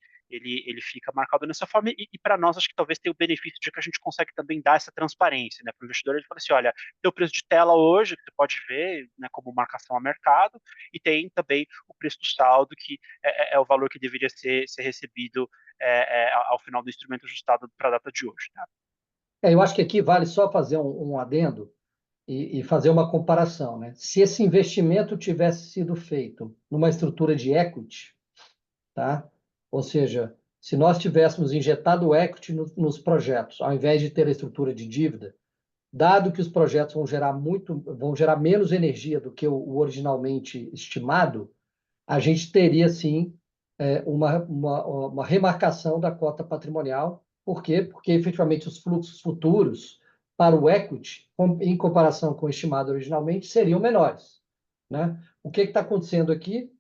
fica marcado dessa forma e para nós acho que talvez tenha o benefício de que a gente consegue também dar essa transparência, né? Para o investidor ele fala assim, olha, tem o preço de tela hoje que você pode ver, né, como marcação a mercado e tem também o preço do saldo que é o valor que deveria ser recebido ao final do instrumento ajustado para a data de hoje, tá? Eu acho que aqui vale só fazer um adendo e fazer uma comparação, né? Se esse investimento tivesse sido feito numa estrutura de equity, tá? Ou seja, se nós tivéssemos injetado equity nos projetos, ao invés de ter a estrutura de dívida, dado que os projetos vão gerar menos energia do que o originalmente estimado, a gente teria sim uma remarcação da cota patrimonial. Por quê? Porque efetivamente os fluxos futuros para o equity, em comparação com o estimado originalmente, seriam menores, né? O que está acontecendo aqui?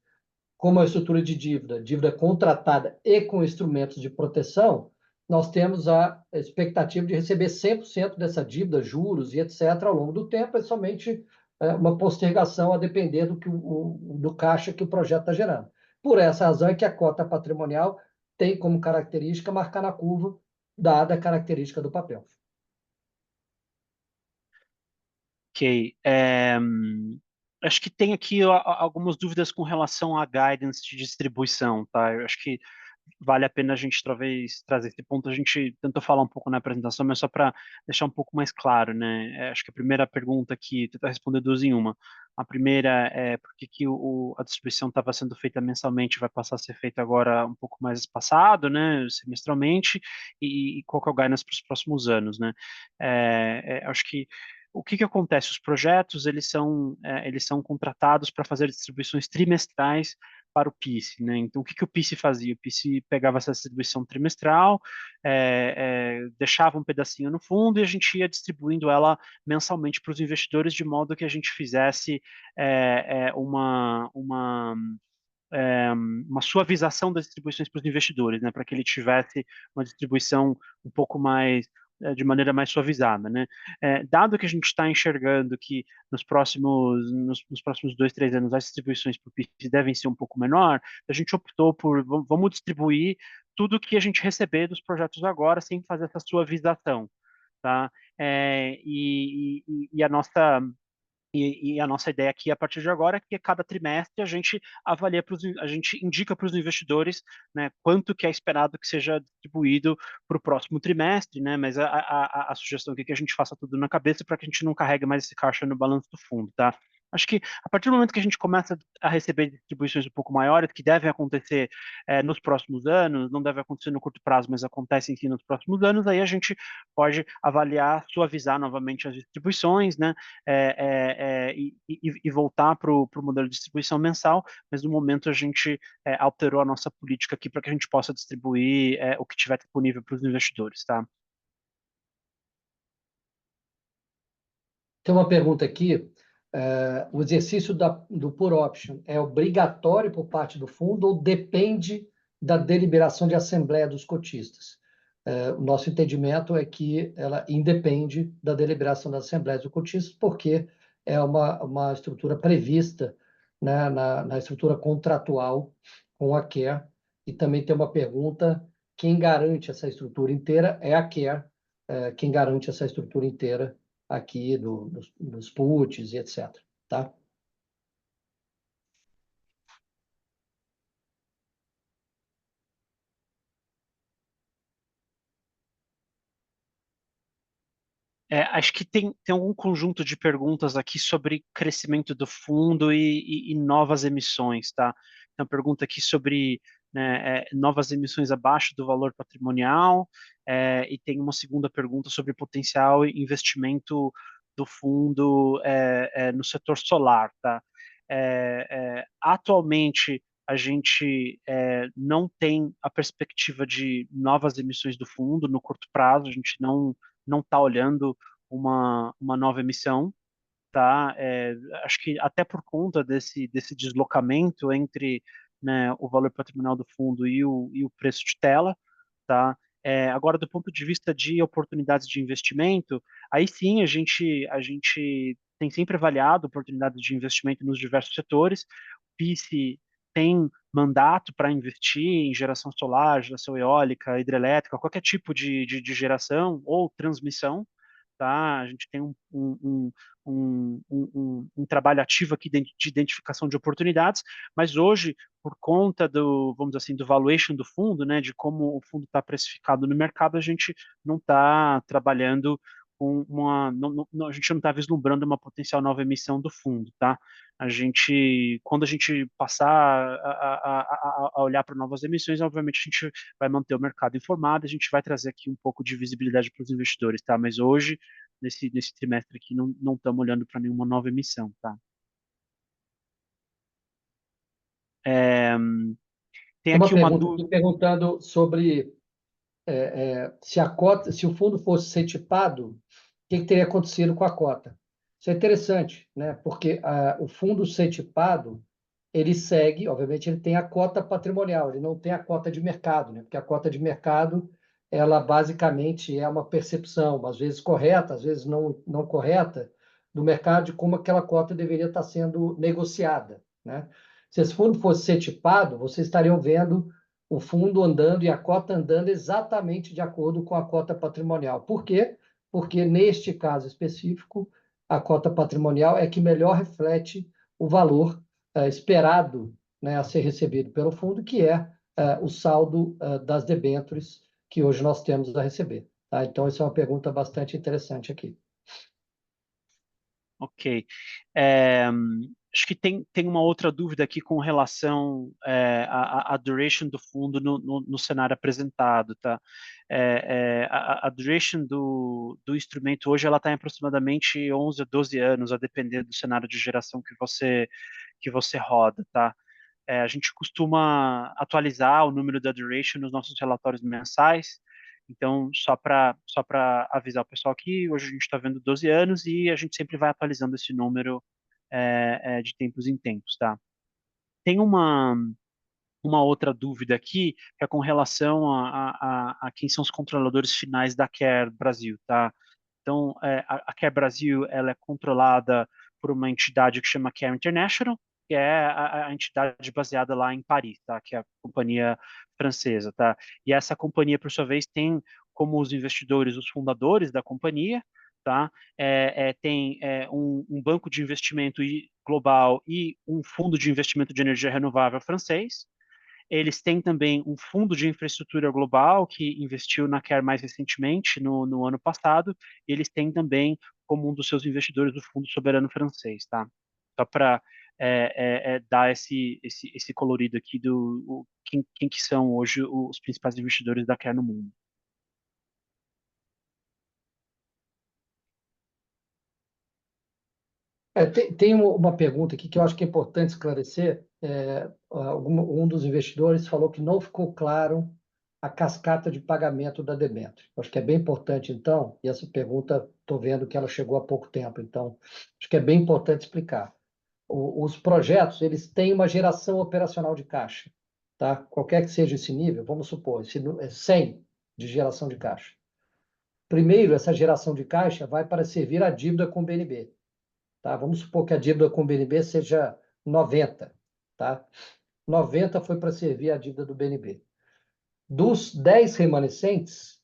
Como a estrutura de dívida contratada e com instrumentos de proteção, nós temos a expectativa de receber 100% dessa dívida, juros e etc., ao longo do tempo, é somente uma postergação a depender do caixa que o projeto está gerando. Por essa razão é que a cota patrimonial tem como característica marcar na curva, dada a característica do papel. Ok. Acho que tem aqui algumas dúvidas com relação à guidance de distribuição, tá? Eu acho que vale a pena a gente talvez trazer esse ponto. A gente tentou falar um pouco na apresentação, mas só para deixar um pouco mais claro, né? Acho que a primeira pergunta aqui, tentar responder duas em uma. A primeira é por que que a distribuição estava sendo feita mensalmente, vai passar a ser feita agora um pouco mais espaçado, né? Semestralmente, e qual que é o guidance para os próximos anos, né? Acho que o que que acontece? Os projetos, eles são contratados para fazer distribuições trimestrais para o PICE, né? Então, o que que o PICE fazia? O PICE pegava essa distribuição trimestral, deixava um pedacinho no fundo e a gente ia distribuindo ela mensalmente para os investidores, de modo que a gente fizesse uma suavização das distribuições para os investidores, né, para que ele tivesse uma distribuição um pouco mais de maneira mais suavizada, né? Dado que a gente está enxergando que nos próximos 2, 3 anos as distribuições para o PIX devem ser um pouco menor, a gente optou por vamos distribuir tudo que a gente receber dos projetos agora sem fazer essa suavização, tá? E a nossa a nossa ideia aqui a partir de agora é que cada trimestre a gente avalia a gente indica para os investidores, né, quanto que é esperado que seja distribuído para o próximo trimestre, né? Mas a sugestão aqui é que a gente faça tudo na cabeça para que a gente não carregue mais esse caixa no balanço do fundo, tá? Acho que a partir do momento que a gente começa a receber distribuições um pouco maiores, que devem acontecer nos próximos anos, não deve acontecer no curto prazo, mas acontecem sim nos próximos anos, aí a gente pode avaliar, suavizar novamente as distribuições, né? E voltar para o modelo de distribuição mensal, mas no momento a gente alterou a nossa política aqui para que a gente possa distribuir o que tiver disponível para os investidores, tá? Tem uma pergunta aqui. O exercício do put option é obrigatório por parte do fundo ou depende da deliberação de assembleia dos cotistas? O nosso entendimento é que ela independe da deliberação das assembleias dos cotistas, porque é uma estrutura prevista, né, na estrutura contratual com a CARE. E também tem uma pergunta: quem garante essa estrutura inteira? É a CARE, quem garante essa estrutura inteira aqui dos puts e etc. Tá? Acho que tem algum conjunto de perguntas aqui sobre crescimento do fundo e novas emissões, tá? Tem uma pergunta aqui sobre, né, novas emissões abaixo do valor patrimonial, e tem uma segunda pergunta sobre potencial investimento do fundo no setor solar, tá? Atualmente, a gente não tem a perspectiva de novas emissões do fundo no curto prazo, a gente não está olhando uma nova emissão, tá? Acho que até por conta desse deslocamento entre, né, o valor patrimonial do fundo e o preço de tela, tá? Agora, do ponto de vista de oportunidades de investimento, aí sim a gente tem sempre avaliado oportunidades de investimento nos diversos setores. O PICE tem mandato para investir em geração solar, geração eólica, hidrelétrica, qualquer tipo de geração ou transmissão, tá? A gente tem um trabalho ativo aqui de identificação de oportunidades, mas hoje, por conta vamos dizer assim, do valuation do fundo, né, de como o fundo está precificado no mercado, a gente não está trabalhando com a gente não está vislumbrando uma potencial nova emissão do fundo, tá? Quando a gente passar a olhar para novas emissões, obviamente a gente vai manter o mercado informado, a gente vai trazer aqui um pouco de visibilidade para os investidores, tá? Mas hoje, nesse trimestre aqui, não estamos olhando para nenhuma nova emissão, tá? É, tem Tem uma aqui uma pergunta aqui dúvida. perguntando sobre se o fundo fosse ser tipado, o que teria acontecido com a cota? Isso é interessante, né? Porque o fundo ser tipado, ele segue, obviamente, ele tem a cota patrimonial, ele não tem a cota de mercado, né? Porque a cota de mercado, ela basicamente é uma percepção, às vezes correta, às vezes não correta, do mercado de como aquela cota deveria estar sendo negociada, né? Se esse fundo fosse ser tipado, vocês estariam vendo o fundo andando e a cota andando exatamente de acordo com a cota patrimonial. Por quê? Porque, neste caso específico, a cota patrimonial é que melhor reflete o valor esperado, né, a ser recebido pelo fundo, que é o saldo das debêntures que hoje nós temos a receber. Tá? Então, essa é uma pergunta bastante interessante aqui. Ok. Acho que tem uma outra dúvida aqui com relação à duration do fundo no cenário apresentado, tá? A duration do instrumento hoje ela está em aproximadamente 11 a 12 anos, a depender do cenário de geração que você roda, tá? A gente costuma atualizar o número da duration nos nossos relatórios mensais. Então, só para avisar o pessoal aqui, hoje a gente está vendo 12 anos e a gente sempre vai atualizando esse número de tempos em tempos, tá? Tem uma outra dúvida aqui, que é com relação a quem são os controladores finais da Care Brasil, tá? Então, a Care Brasil, ela é controlada por uma entidade que chama Care International, que é a entidade baseada lá em Paris, tá? Que é a companhia francesa, tá? E essa companhia, por sua vez, tem como os investidores os fundadores da companhia, tá? Tem um banco de investimento global e um fundo de investimento de energia renovável francês. Eles têm também um fundo de infraestrutura global que investiu na Care mais recentemente, no ano passado. E eles têm também como um dos seus investidores o Fundo Soberano Francês, tá? Só para dar esse colorido aqui quem que são hoje os principais investidores da Care no mundo. Tem uma pergunta aqui que eu acho que é importante esclarecer. Um dos investidores falou que não ficou claro a cascata de pagamento da debênture. Acho que é bem importante, então, e essa pergunta, estou vendo que ela chegou há pouco tempo, então, acho que é bem importante explicar. Os projetos, eles têm uma geração operacional de caixa, tá? Qualquer que seja esse nível, vamos supor, esse é 100 de geração de caixa. Primeiro, essa geração de caixa vai para servir a dívida com o BNB. Tá? Vamos supor que a dívida com o BNB seja 90. Tá? 90 foi para servir a dívida do BNB. Dos 10 remanescentes,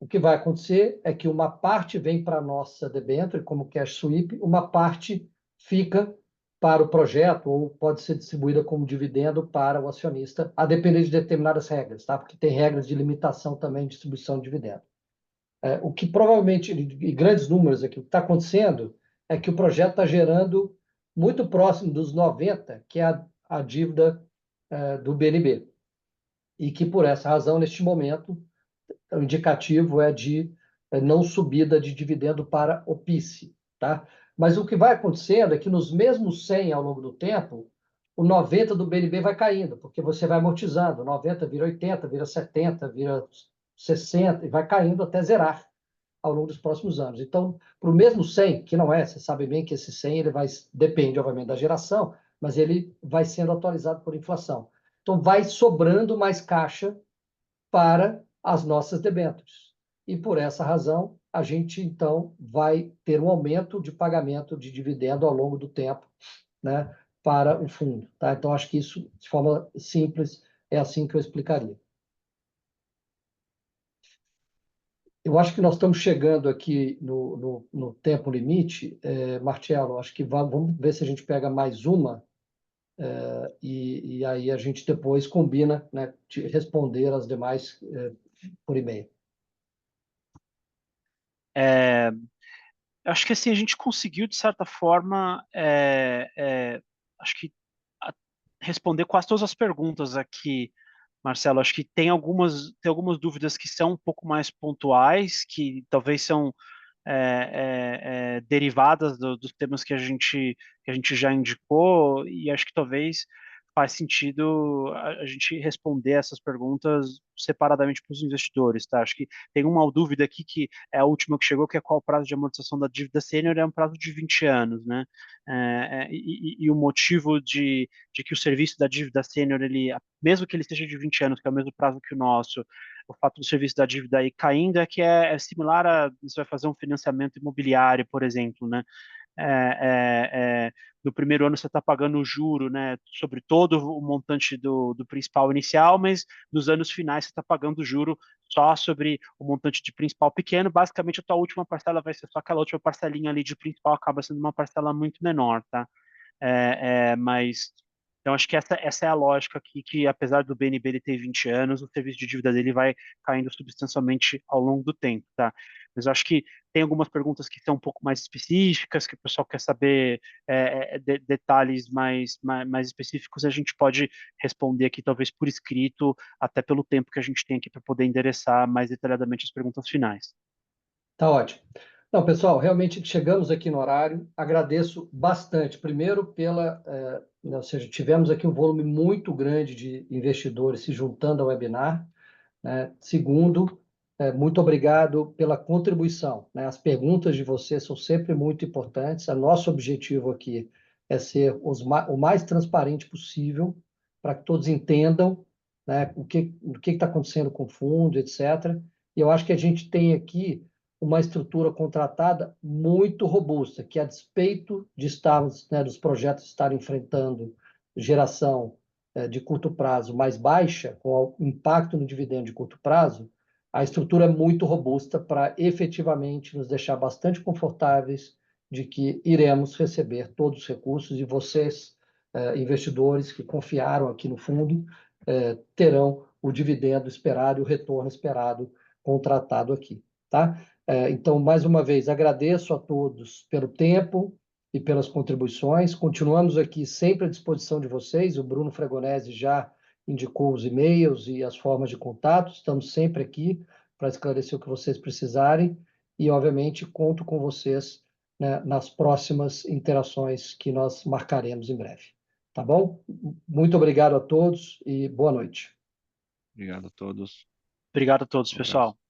o que vai acontecer é que uma parte vem para a nossa debênture como cash sweep, uma parte fica para o projeto ou pode ser distribuída como dividendo para o acionista, a depender de determinadas regras, tá? Porque tem regras de limitação também de distribuição de dividendo. O que provavelmente, em grandes números aqui, o que está acontecendo é que o projeto está gerando muito próximo dos 90, que é a dívida do BNB. E que, por essa razão, neste momento, o indicativo é de não subida de dividendo para o PICE. Tá? Mas o que vai acontecendo é que nos mesmos 100 ao longo do tempo, o 90 do BNB vai caindo, porque você vai amortizando. 90 vira 80, vira 70, vira 60 e vai caindo até zerar ao longo dos próximos anos. Então, para o mesmo 100, que não é, você sabe bem que esse 100 ele depende, obviamente, da geração, mas ele vai sendo atualizado por inflação. Então, vai sobrando mais caixa para as nossas debêntures. E por essa razão, a gente, então, vai ter um aumento de pagamento de dividendo ao longo do tempo, né, para o fundo. Tá? Então, acho que isso, de forma simples, é assim que eu explicaria. Eu acho que nós estamos chegando aqui no tempo limite. Marcelo, acho que vamos ver se a gente pega mais uma, e aí a gente depois combina, né, de responder as demais por e-mail. Acho que assim a gente conseguiu de certa forma, acho que a- responder quase todas as perguntas aqui, Marcelo. Acho que tem algumas dúvidas que são um pouco mais pontuais, que talvez são derivadas dos temas que a gente já indicou, e acho que talvez faz sentido a gente responder essas perguntas separadamente para os investidores, tá? Acho que tem uma dúvida aqui que é a última que chegou, que é qual o prazo de amortização da dívida sênior. É um prazo de 20 anos, né? E o motivo de que o serviço da dívida sênior, mesmo que ele seja de 20 anos, que é o mesmo prazo que o nosso, o fato do serviço da dívida aí caindo é que é similar a você vai fazer um financiamento imobiliário, por exemplo, né? É, é, é, no primeiro ano você está pagando o juro, né, sobre todo o montante do principal inicial, mas nos anos finais você está pagando o juro só sobre o montante de principal pequeno. Basicamente, a tua última parcela vai ser só aquela última parcelinha ali de principal, acaba sendo uma parcela muito menor, tá? Mas então acho que essa é a lógica aqui, que apesar do BNB ele ter 20 anos, o serviço de dívida dele vai caindo substancialmente ao longo do tempo, tá? Mas eu acho que tem algumas perguntas que são um pouco mais específicas, que o pessoal quer saber detalhes mais específicos, a gente pode responder aqui talvez por escrito, até pelo tempo que a gente tem aqui para poder endereçar mais detalhadamente as perguntas finais. Tá ótimo. Não, pessoal, realmente chegamos aqui no horário. Agradeço bastante. Primeiro, ou seja, tivemos aqui um volume muito grande de investidores se juntando ao webinar, né? Segundo, muito obrigado pela contribuição, né? As perguntas de vocês são sempre muito importantes. O nosso objetivo aqui é ser o mais transparente possível para que todos entendam, né, o que está acontecendo com o fundo, etc. E eu acho que a gente tem aqui uma estrutura contratada muito robusta, que a despeito de estarmos, né, dos projetos estarem enfrentando geração de curto prazo mais baixa, com o impacto no dividendo de curto prazo, a estrutura é muito robusta para efetivamente nos deixar bastante confortáveis de que iremos receber todos os recursos e vocês, investidores que confiaram aqui no fundo, terão o dividendo esperado e o retorno esperado contratado aqui, tá? Então, mais uma vez, agradeço a todos pelo tempo e pelas contribuições. Continuamos aqui sempre à disposição de vocês. O Bruno Fregonese já indicou os e-mails e as formas de contato. Estamos sempre aqui para esclarecer o que vocês precisarem e, obviamente, conto com vocês, né, nas próximas interações que nós marcaremos em breve. Tá bom? Muito obrigado a todos e boa noite. Obrigado a todos. Obrigado a todos, Um abraço. pessoal.